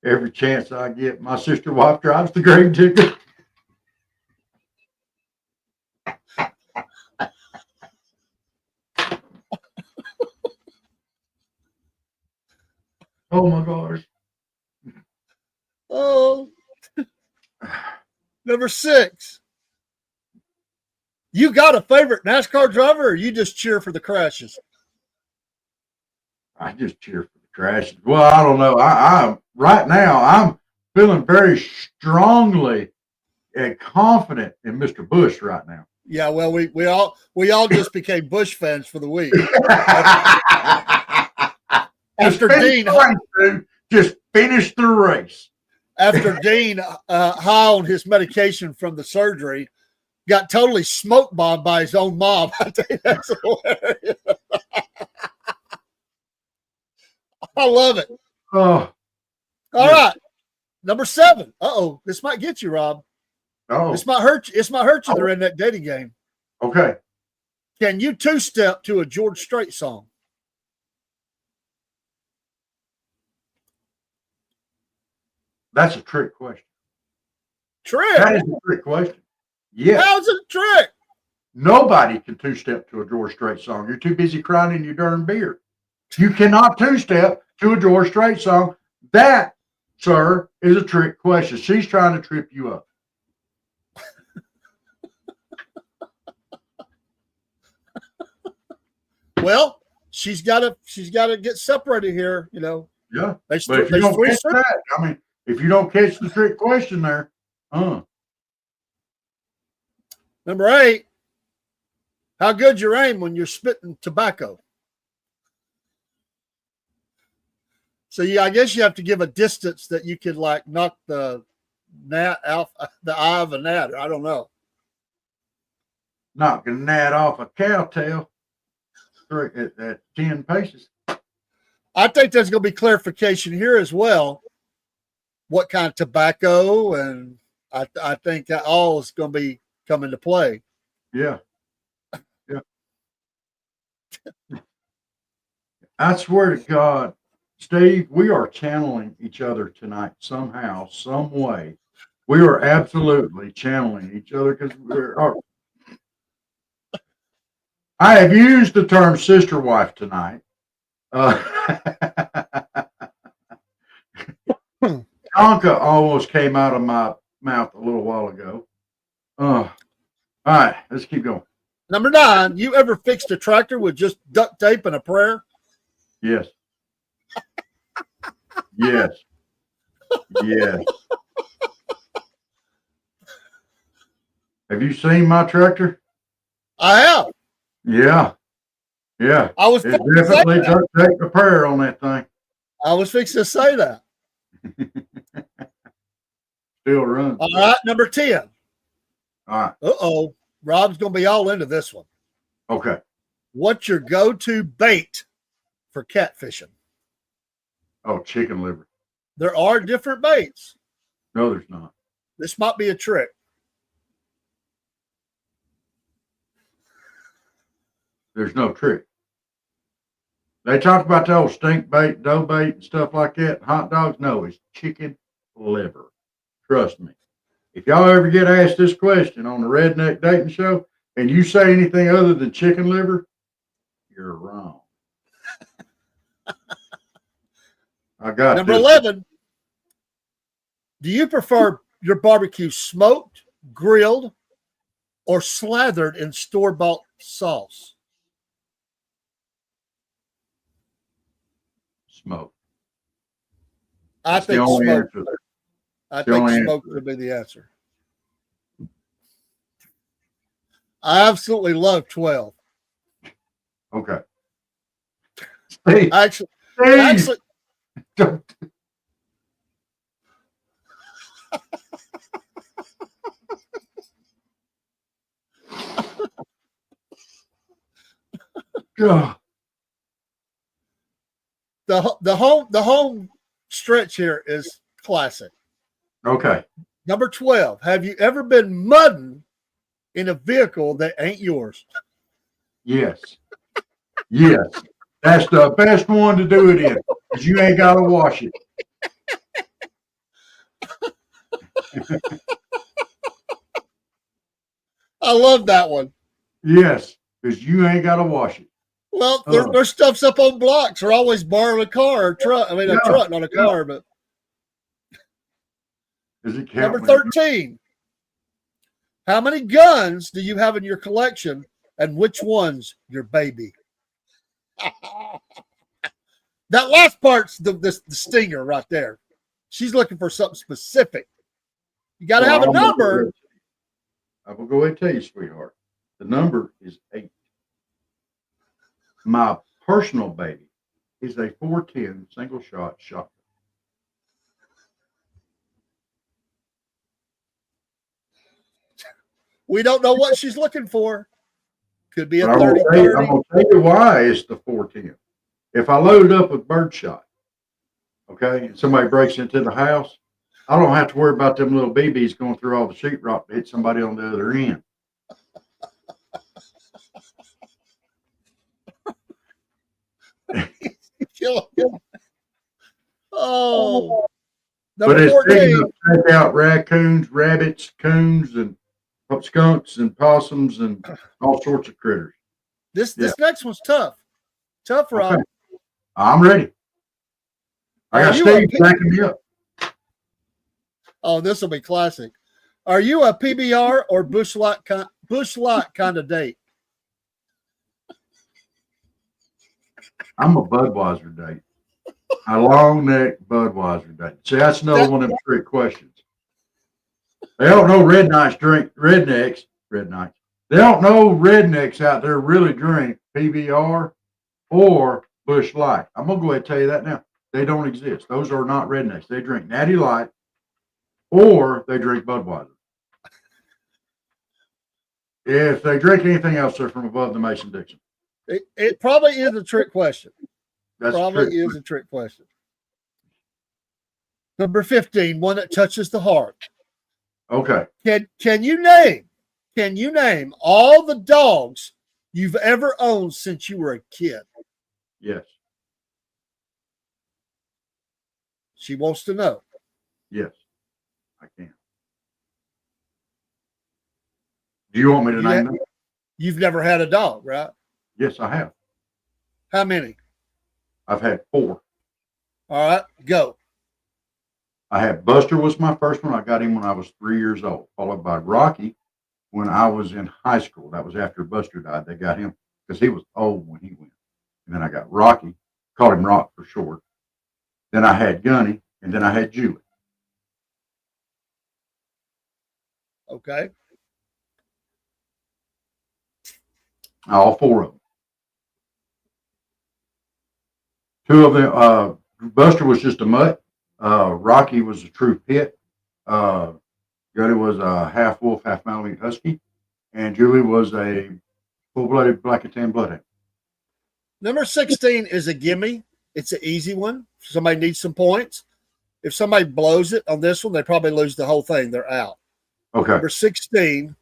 Every chance I get, my sister wife drives the grave digger. Oh my gosh. Oh. Number 6. You got a favorite NASCAR driver, or you just cheer for the crashes? I just cheer for the crashes. Well, I don't know. I right now I'm feeling very strongly and confident in Mr. Bush right now. Yeah, well, we all just became Bush fans for the week. After Dean just finish the race. after Dean, high on his medication from the surgery, got totally smoke bombed by his own mom. I tell you, that's hilarious. I love it. Oh, All right. Number 7. Uh-oh. This might get you, Rob. oh, This might hurt you. This might hurt you during that dating game. okay. Can you two-step to a George Strait song? That's a trick question. Trick? That is a trick question. Yes. How's it a trick? Nobody can two-step to a George Strait song. You're too busy crying in your darn beer. You cannot two-step to a George Strait song. That, sir, is a trick question. She's trying to trip you up. Well, she's got to get separated here. You know. Yeah. There's But if you don't catch that, I mean, if you don't catch the trick question there, Number 8. How good's your aim when you're spitting tobacco? So I guess you have to give a distance that you could like knock the gnat out the eye of a gnat. I don't know. Knock a gnat off a cowtail at 10 paces. I think there's going to be clarification here as well. What kind of tobacco, and I think that all is going to be come into play. Yeah. Yeah. I swear to God, Steve, we are channeling each other tonight somehow, some way. We are absolutely channeling each other because I have used the term sister wife tonight. Tonka almost came out of my mouth a little while ago. All right, let's keep going. Number 9, you ever fixed a tractor with just duct tape and a prayer? Yes. Yes. Yes. Have you seen my tractor? I have. Yeah. Yeah. I was It's definitely duct tape a prayer on that thing. I was fixing to say that. Still runs. All right, number 10. All right. Uh-oh. Rob's going to be all into this one. Okay. What's your go-to bait for catfishing? Oh, chicken liver. There are different baits. No, there's not. This might be a trick. There's no trick. They talk about the old stink bait, dough bait, and stuff like that. Hot dogs, no, it's chicken liver. Trust me. If y'all ever get asked this question on the Redneck Dating Show and you say anything other than chicken liver, you're wrong. I got Number this. 11. Do you prefer your barbecue smoked, grilled, or slathered in store-bought sauce? Smoke. I That's the think only smoked. answer there. I the think only smoked answer. would be the answer. I absolutely love 12. Okay. Steve, Actually, don't. God. the home stretch here is classic. Okay. Number 12. Have you ever been mudding in a vehicle that ain't yours? Yes. Yes. That's the best one to do it in because you ain't got to wash it. I love that one. Yes, because you ain't got to wash it. Well, their stuff's up on blocks. They're always borrowing a car or truck. I mean, a truck, not a car, but. Does it count? Number 13. How many guns do you have in your collection and which one's your baby? That last part's the stinger right there. She's looking for something specific. You got to have a number. I will go ahead and tell you, sweetheart. The number is 8. My personal baby is a 410 single shot shotgun. We don't know what she's looking for. Could be a But 30 I'm 30. going to tell you why it's the 410. If I load it up with birdshot, okay, and somebody breaks into the house, I don't have to worry about them little BBs going through all the sheetrock to hit somebody on the other end. Oh, But number it's big 14. enough to take out raccoons, rabbits, coons, and skunks and possums and all sorts of critters. This next one's tough. Tough, Rob. Okay. I'm ready. I got Steve backing me up. Oh, this will be classic. Are you a PBR or Busch Light kind of date? I'm a Budweiser date. A long neck Budweiser date. See, that's another one of them trick questions. They don't know rednecks. They don't know rednecks out there really drink PBR or Busch Light. I'm gonna go ahead and tell you that now. They don't exist. Those are not rednecks. They drink Natty Light or they drink Budweiser. If they drink anything else, they're from above the Mason-Dixon. It probably is a trick question. That's a trick question. Number 15, one that touches the heart. Okay. Can you name all the dogs you've ever owned since you were a kid? Yes. She wants to know. Yes, I can. Do you want me to name them? You've never had a dog, right? Yes, I have. How many? I've had 4. All right, go. I had Buster was my first one. I got him when I was 3 years old, followed by Rocky when I was in high school. That was after Buster died. They got him because he was old when he went. And then I got Rocky, called him Rock for short. Then I had Gunny, and then I had Julie. Okay. All 4 of them. 2 of them, Buster was just a mutt. Rocky was a true pit. Gunny was a half wolf, half Malamute husky. And Julie was a full-blooded black and tan bloodhound. Number 16 is a gimme. It's an easy one. Somebody needs some points. If somebody blows it on this one, they probably lose the whole thing. They're out. Okay. Number 16,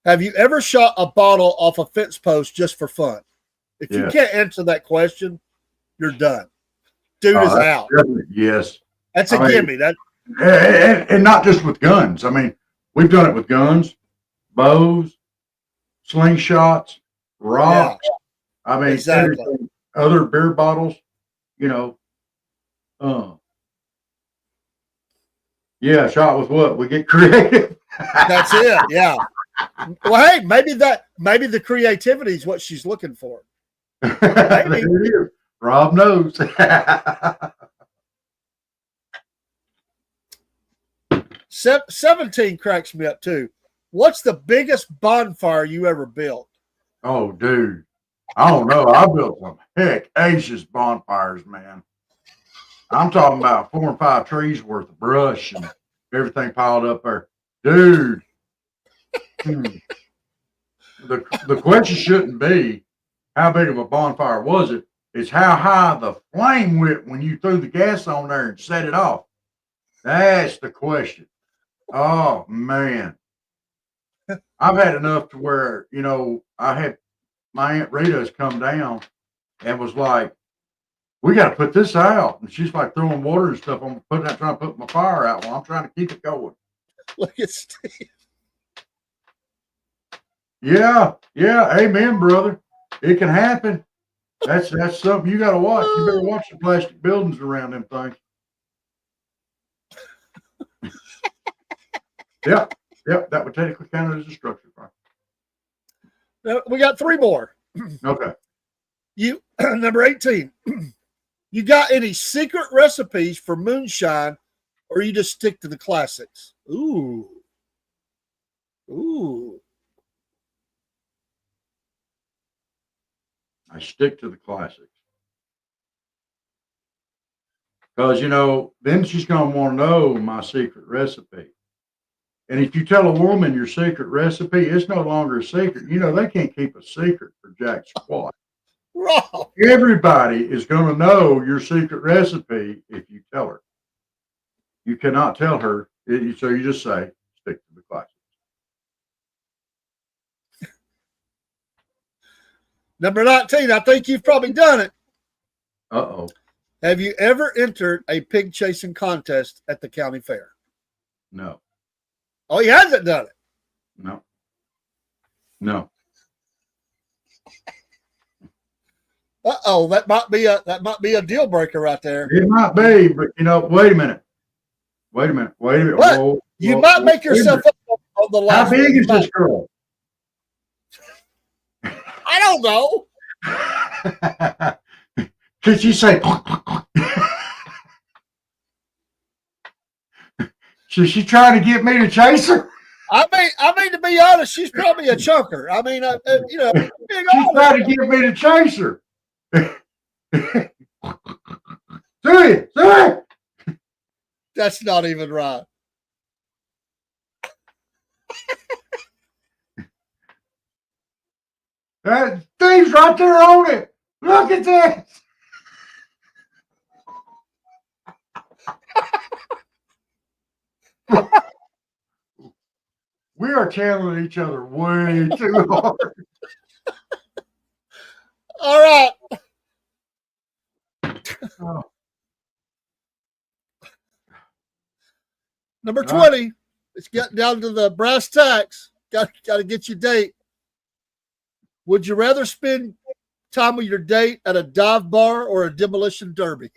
have you ever shot a bottle off a fence post just for fun? If you can't answer that question, you're done. Dude is out. Yes. That's a gimme. And not just with guns. I mean, we've done it with guns, bows, slingshots, rocks. Yeah, I mean, exactly. Other beer bottles, yeah, shot with what? We get creative. That's it. Yeah. Well, hey, maybe the creativity is what she's looking for. Maybe. There it is. Rob knows. 17 cracks me up too. What's the biggest bonfire you ever built? Oh, dude. I don't know. I built some heck-acious bonfires, man. I'm talking about 4 and 5 trees worth of brush and everything piled up there. Dude. The question shouldn't be how big of a bonfire was it. It's how high the flame went when you threw the gas on there and set it off. That's the question. Oh, man. I've had enough to where, I had my Aunt Rita's come down and was like, we got to put this out. And she's like throwing water and stuff. I'm trying to put my fire out while I'm trying to keep it going. Look at Steve. Yeah. Amen, brother. It can happen. That's something you got to watch. You better watch the plastic buildings around them things. Yeah, that would technically count as a structure fire. We got 3 more. Okay. You number 18. You got any secret recipes for moonshine, or you just stick to the classics? Ooh. I stick to the classics. Because, then she's going to want to know my secret recipe. And if you tell a woman your secret recipe, it's no longer a secret. You know, they can't keep a secret for jack squat. Wrong. Everybody is going to know your secret recipe if you tell her. You cannot tell her. So you just say, stick to the classics. Number 19, I think you've probably done it. Uh-oh. Have you ever entered a pig chasing contest at the county fair? No. Oh, he hasn't done it. No. No. Uh-oh, that might be a deal breaker right there. It might be, but you know, wait a minute. What? You might make yourself up on the last. How big is this girl? I don't know. Could you say? Should she try to get me to chase her? I mean, to be honest, she's probably a chunker. I mean, you know, she's trying to get me to chase her. See it. That's not even right. That thing's right there on it. Look at this. We are channeling each other way too hard. All right. Oh. Number 20. It's getting down to the brass tacks. Got to get your date. Would you rather spend time with your date at a dive bar or a demolition derby?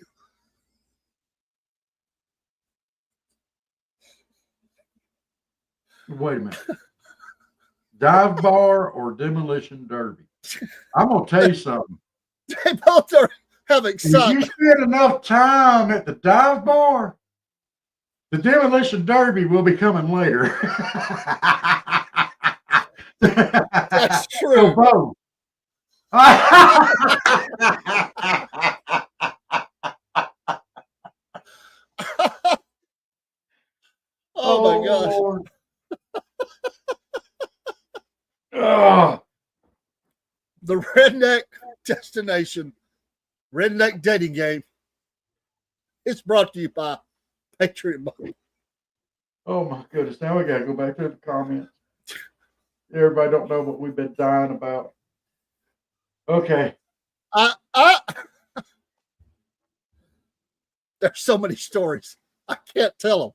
Wait a minute. Dive bar or demolition derby? I'm going to tell you something. They both are having excitement. If you spend enough time at the dive bar, the demolition derby will be coming later. That's true. Oh my gosh. Lord. Oh. The redneck destination, redneck dating game. It's brought to you by Patriot Mobile. Oh my goodness. Now we got to go back to the comments. Everybody don't know what we've been dying about. Okay. There's so many stories. I can't tell them.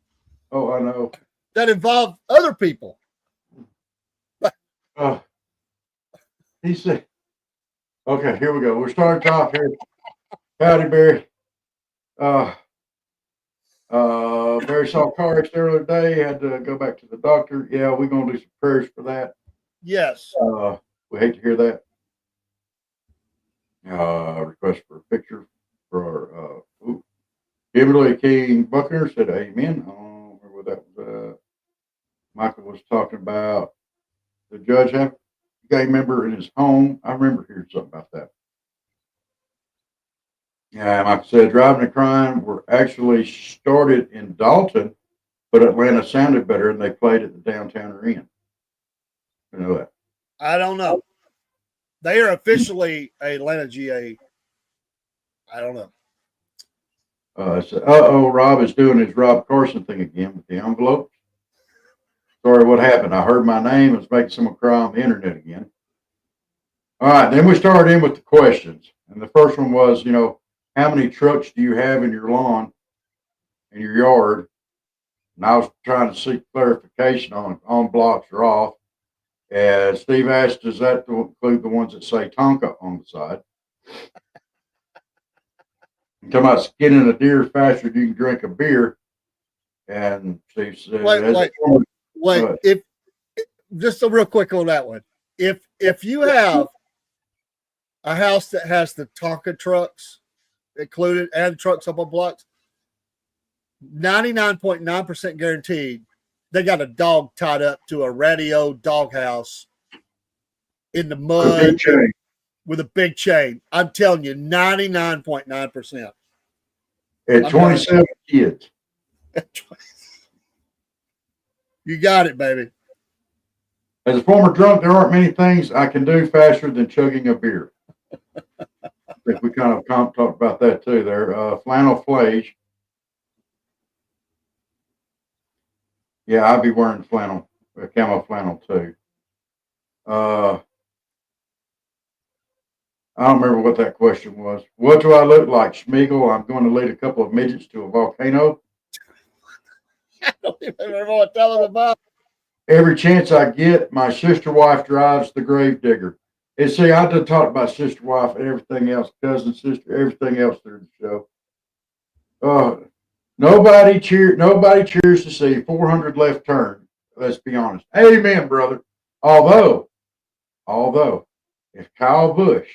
Oh, I know. That involve other people. He said, okay, here we go. We're starting off here. Howdy, Barry. Barry saw a car accident the other day. Had to go back to the doctor. Yeah, we're going to do some prayers for that. Yes. We hate to hear that. Request for a picture for Kimberly King Buckner said amen. I don't remember what that was. Michael was talking about the judge having a gay member in his home. I remember hearing something about that. Yeah, Michael said driving and crying were actually started in Dalton, but Atlanta sounded better and they played at the downtown arena. You know that? I don't know. They are officially Atlanta GA. I don't know. Rob is doing his Rob Carson thing again with the envelopes. Sorry, what happened? I heard my name. It was making someone cry on the internet again. All right, then we started in with the questions. And the first one was, how many trucks do you have in your lawn, in your yard? And I was trying to seek clarification on blocks or off. And Steve asked, does that include the ones that say Tonka on the side? I'm talking about skinning a deer faster than you can drink a beer. And Steve said, wait. If just a real quick on that one. If you have a house that has the Tonka trucks included and trucks up on blocks, 99.9% guaranteed they got a dog tied up to a radio doghouse in the mud with a big chain. I'm telling you, 99.9%. At 27 kids. You got it, baby. As a former drunk, there aren't many things I can do faster than chugging a beer. I think we kind of talked about that too there. Flannel flage. Yeah, I'd be wearing flannel, camo flannel too. I don't remember what that question was. What do I look like, Schmiegel? I'm going to lead a couple of midgets to a volcano. I don't even remember what telling about. Every chance I get, my sister wife drives the grave digger. And see, I done talked about sister wife and everything else, cousin, sister, everything else through the show. Nobody cheers to see 400 left turn. Let's be honest. Amen, brother. Although, if Kyle Busch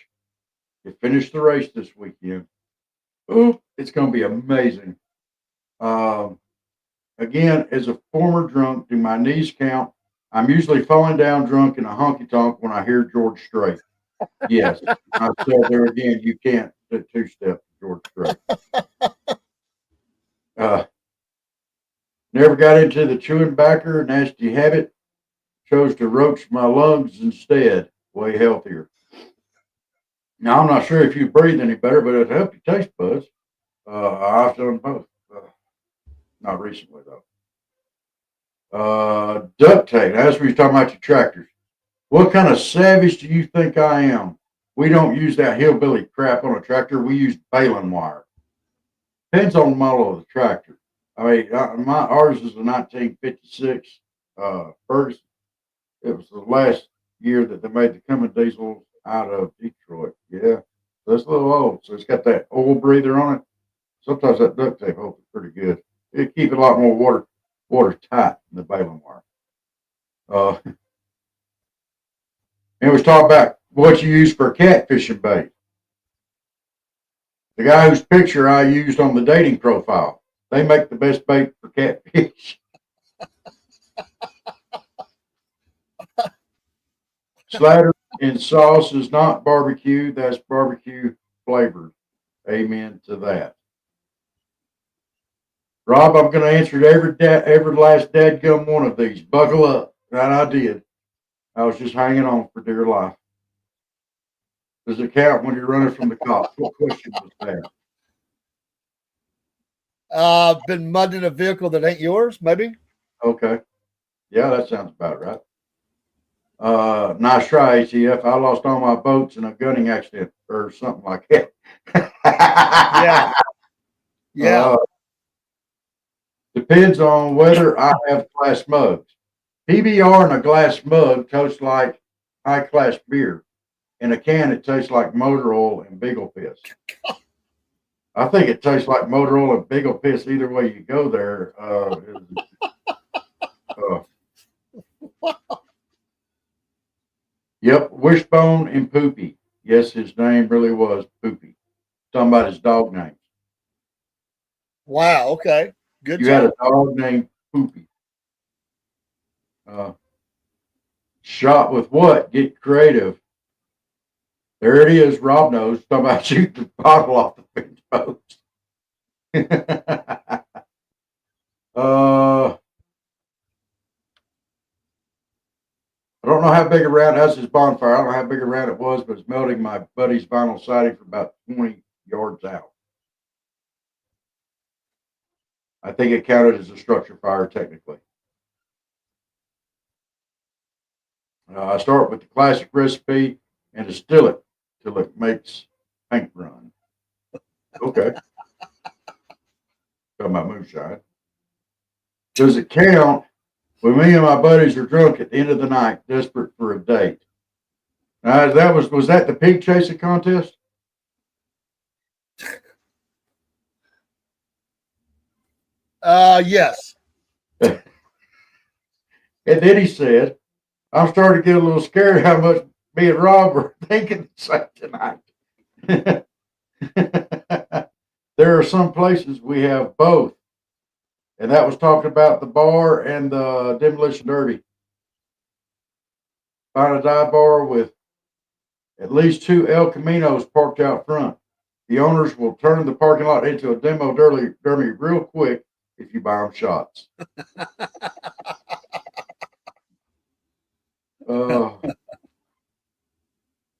can finish the race this weekend, it's going to be amazing. Again, as a former drunk, do my knees count? I'm usually falling down drunk in a honky tonk when I hear George Strait. Yes, I said there again, you can't do two-step George Strait. Never got into the chewing backer, nasty habit. Chose to roach my lungs instead. Way healthier. Now, I'm not sure if you breathe any better, but it'll help your taste buds. I've done both. Not recently, though. Duct tape. That's what you're talking about your tractors. What kind of savage do you think I am? We don't use that hillbilly crap on a tractor. We use baling wire. Depends on the model of the tractor. I mean, ours is a 1956 Ferguson. It was the last year that they made the Cummins diesel out of Detroit. Yeah, so it's a little old. So it's got that oil breather on it. Sometimes that duct tape holds it pretty good. It keep it a lot more watertight than the baling wire. And was talking about what you use for catfishing bait. The guy whose picture I used on the dating profile, they make the best bait for catfish. Slattered in sauce is not barbecue. That's barbecue flavored. Amen to that. Rob, I'm going to answer every last dadgum one of these. Buckle up. That I did. I was just hanging on for dear life. Does it count when you're running from the cops? What question was that? Been mudding a vehicle that ain't yours, maybe? Okay. Yeah, that sounds about right. Nice try, ATF. I lost all my boats in a gunning accident or something like that. Yeah. Yeah. Depends on whether I have glass mugs. PBR in a glass mug tastes like high class beer. In a can, it tastes like motor oil and bagel piss. I think it tastes like motor oil and bagel piss either way you go there. Yep, Wishbone and Poopy. Yes, his name really was Poopy. Talking about his dog name. Wow, okay. Good You job. had a dog named Poopy. Shot with what? Get creative. There it is. Rob knows. Talking about shooting the bottle off the fence post. I don't know how big around that's his bonfire. I don't know how big around it was, but it's melting my buddy's vinyl siding for about 20 yards out. I think it counted as a structure fire technically. I start with the classic recipe and distill it till it makes paint run. Okay. Talking about moonshine. Does it count when me and my buddies are drunk at the end of the night, desperate for a date? Now, was that the pig chasing contest? Yes. And then he said, I'm starting to get a little scared how much me and Rob were thinking the same tonight. There are some places we have both. And that was talking about the bar and the demolition derby. Find a dive bar with at least 2 El Caminos parked out front. The owners will turn the parking lot into a demo derby real quick if you buy them shots. Uh,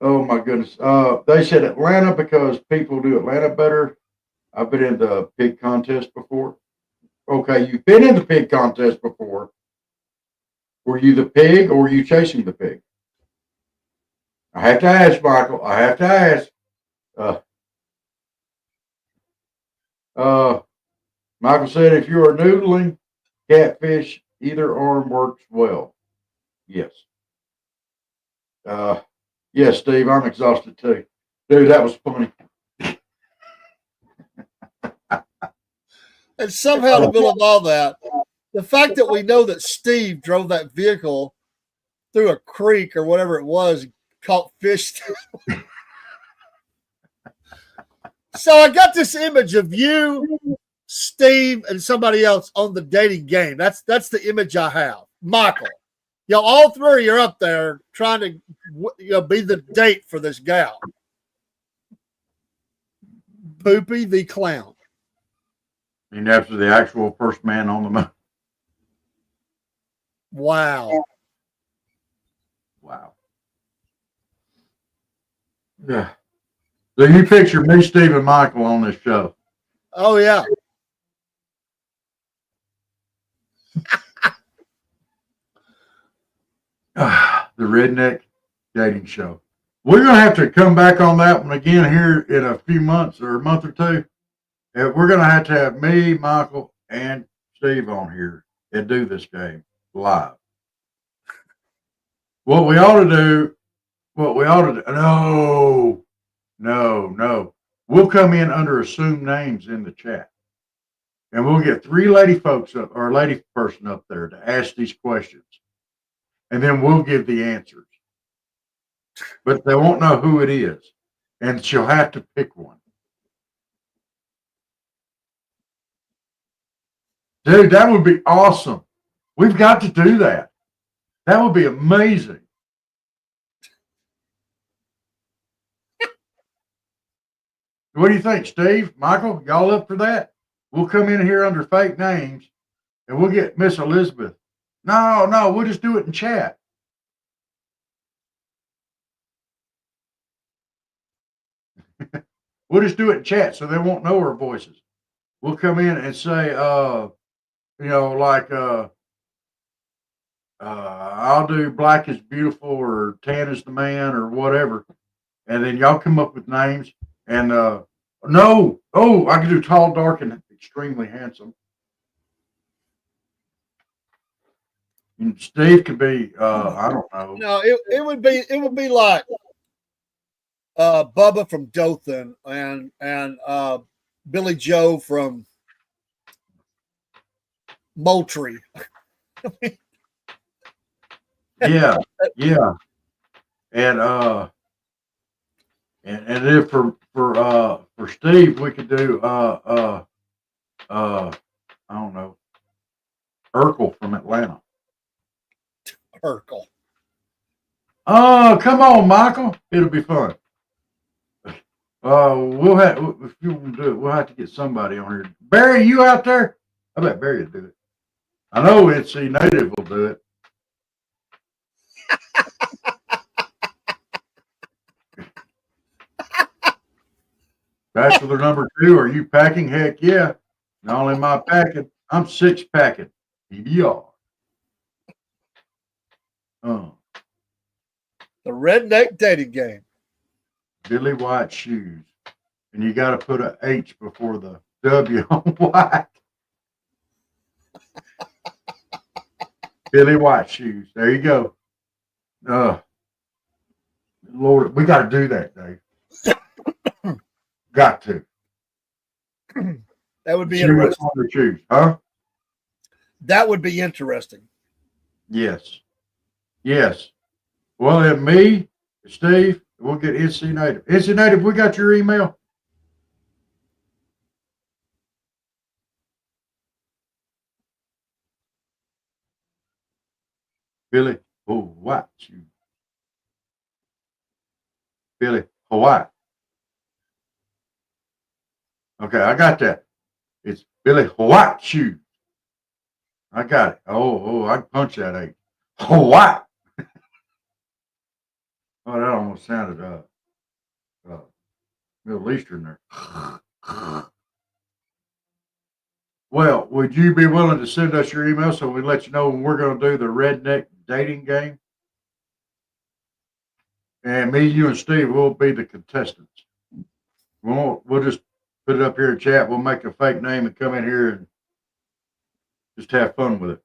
oh my goodness. They said Atlanta because people do Atlanta better. I've been in the pig contest before. Okay, you've been in the pig contest before. Were you the pig or were you chasing the pig? I have to ask, Michael. I have to ask. Uh, uh, Michael said if you are noodling catfish, either arm works well. Yes. Uh, yes, Steve, I'm exhausted too. Dude, that was funny. And somehow, in the middle of all that, the fact that we know that Steve drove that vehicle through a creek or whatever it was, caught fish. So I got this image of you, Steve, and somebody else on the dating game. That's the image I have. Michael, all three are up there trying to be the date for this gal. Poopy the clown. And after the actual first man on the moon. Wow. Wow. Yeah. So you picture me, Steve, and Michael on this show. Oh, yeah. The Redneck Dating Show. We're going to have to come back on that one again here in a few months or a month or two. We're going to have me, Michael, and Steve on here and do this game live. What we ought to do, no. We'll come in under assumed names in the chat. And we'll get three lady folks up or a lady person up there to ask these questions. And then we'll give the answers. But they won't know who it is. And she'll have to pick one. Dude, that would be awesome. We've got to do that. That would be amazing. What do you think, Steve? Michael, y'all up for that? We'll come in here under fake names and we'll get Miss Elizabeth. No, we'll just do it in chat. We'll just do it in chat so they won't know our voices. We'll come in and say, I'll do black is beautiful or tan is the man or whatever. And then y'all come up with names. And I can do tall, dark, and extremely handsome. And Steve could be, I don't know. No, it would be like Bubba from Dothan and Billy Joe from Moultrie. Yeah. And then for Steve, we could do I don't know, Urkel from Atlanta. Urkel. Oh, come on, Michael. It'll be fun. We'll have if you want to do it, we'll have to get somebody on here. Barry, you out there? I bet Barry will do it. I know NC Native will do it. Bachelor number 2, are you packing? Heck yeah. Not only am I packing, I'm 6-packing. PBR. The Redneck Dating Game. Billy White shoes. And you got to put an H before the W on white. Billy White shoes. There you go. Lord, we got to do that, Dave. Got to. That would be interesting. Choose, huh? That would be interesting. Yes. Well, then me, Steve, we'll get NC Native. NC Native, we got your email. Billy, White shoes. Billy, Hawaii. Okay, I got that. It's Billy White shoes. I got it. I can punch that H. Hawaii. Oh, that almost sounded Middle Eastern there. Well, would you be willing to send us your email so we let you know when we're going to do the redneck dating game? And me, you, and Steve will be the contestants. We'll just put it up here in chat. We'll make a fake name and come in here and just have fun with it.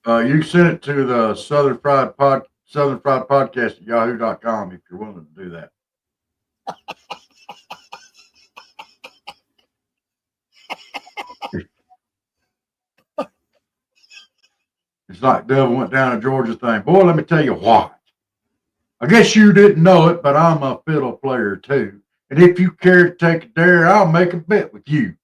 You can send it to the Southern Fried Podcast at yahoo.com if you're willing to do that. It's like Devil Went Down to Georgia thing. Boy, let me tell you what. I guess you didn't know it, but I'm a fiddle player too. And if you care to take a dare, I'll make a bet with you.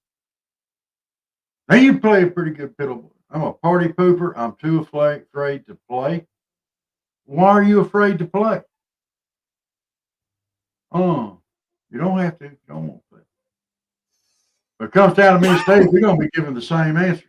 Now you play a pretty good fiddle. I'm a party pooper. I'm too afraid to play. Why are you afraid to play? You don't have to. You don't want to. But it comes down to me and Steve, we're going to be giving the same answer.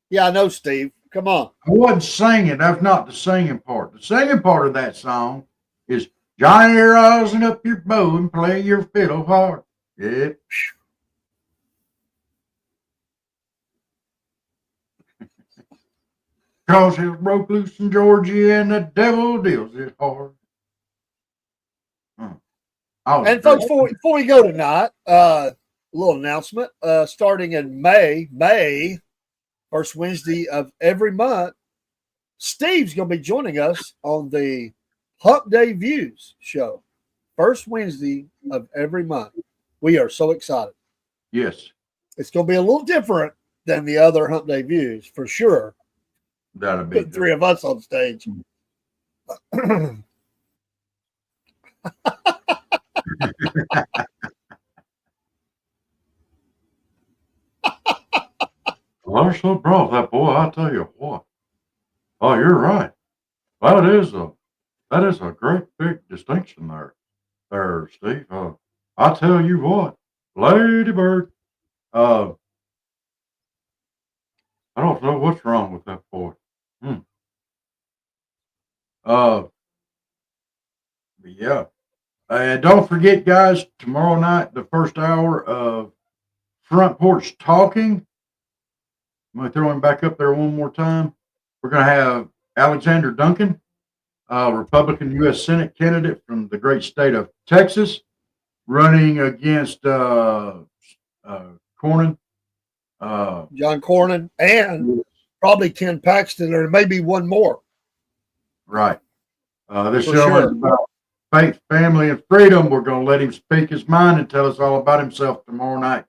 Yeah, I know, Steve. Come on. I wasn't singing. That's not the singing part. The singing part of that song is Johnny, rosin up your bow and play your fiddle hard. Yep. Cause hell broke loose in Georgia and the devil deals it hard. And folks, before we go tonight, a little announcement. Starting in May, first Wednesday of every month, Steve's going to be joining us on the Hump Day Views show. First Wednesday of every month. We are so excited. Yes. It's going to be a little different than the other Hump Day Views, for sure. That'll be Put three of us on stage. Well, so brought that boy. I tell you what. Oh, you're right. That is a great big distinction there, Steve. I tell you what, Lady Bird. I don't know what's wrong with that boy. Yeah. And don't forget, guys, tomorrow night, the first hour of Front Porch Talking. I'm going to throw him back up there one more time. We're going to have Alexander Duncan, Republican U.S. Senate candidate from the great state of Texas, running against Cornyn. John Cornyn and probably Ken Paxton, or maybe one more. Right. This show is about faith, family, and freedom. We're going to let him speak his mind and tell us all about himself tomorrow night,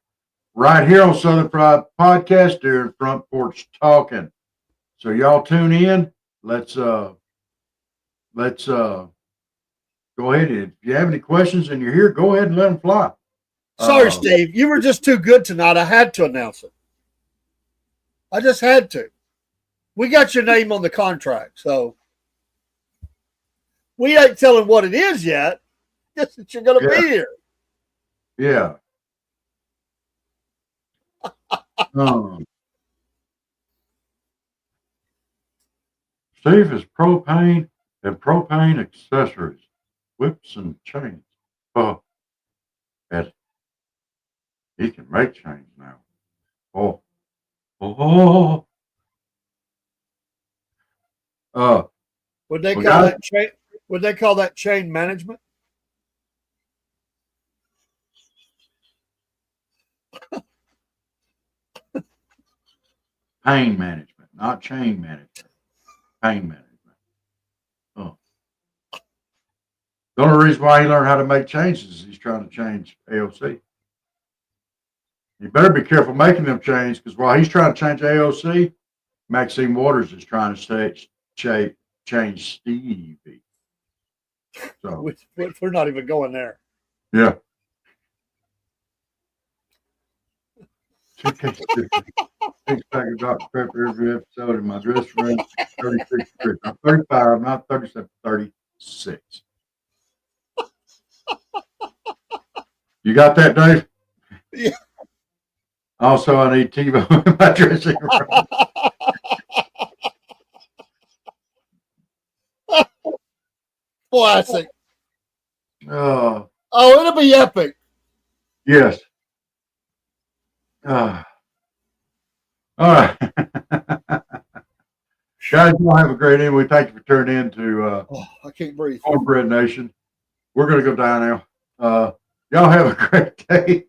right here on Southern Fried Podcast during Front Porch Talking. So y'all tune in. Let's go ahead. If you have any questions and you're here, go ahead and let them fly. Sorry, Steve. You were just too good tonight. I had to announce it. I just had to. We got your name on the contract, so we ain't telling what it is yet. Just that you're going to be here. Yeah. Steve is propane and propane accessories, whips and chains. Oh, and he can make chains now. Oh. Would they call that chain? Would they call that chain management? Pain management, not chain management. Pain management. Oh. The only reason why he learned how to make chains is he's trying to change AOC. You better be careful making them change, because while he's trying to change AOC, Maxine Waters is trying to change Stevie. So we're not even going there. Yeah. Six pack of Dr. Pepper every episode in my dressing room. 36 years. I'm 35, not 37, 36. You got that, Dave? Yeah. Also, I need TiVo in my dressing room. Classic. Oh, Oh, it'll be epic. yes. All right. Guys, y'all have a great evening. We thank you for tuning in to Oh, I can't breathe. Cornbread Nation. We're going to go down now. Y'all have a great day.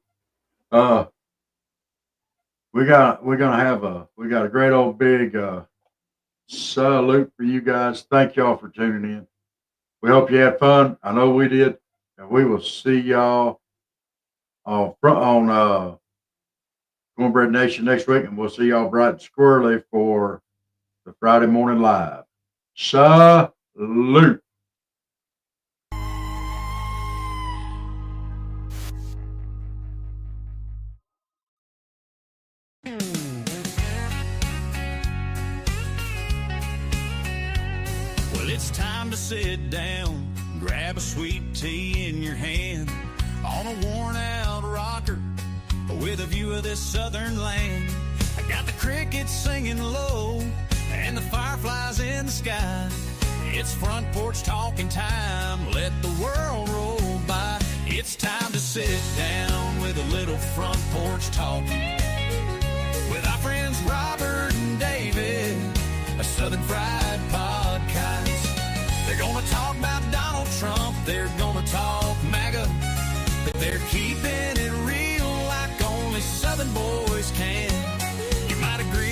We got a great old big salute for you guys. Thank y'all for tuning in. We hope you had fun. I know we did. And we will see y'all on Cornbread Nation next week, and we'll see y'all bright and squirrely for the Friday morning live. Salute. Well, it's time to sit down, grab a sweet tea in your hand, on a worn out rocker with a view of this southern land. I got the crickets singing low and the fireflies in the sky. It's front porch talking time, let the world roll by. It's time to sit down with a little front porch talking with our friends Robert and David, a Southern Fried Podcast. They're gonna talk about Donald Trump, they're gonna talk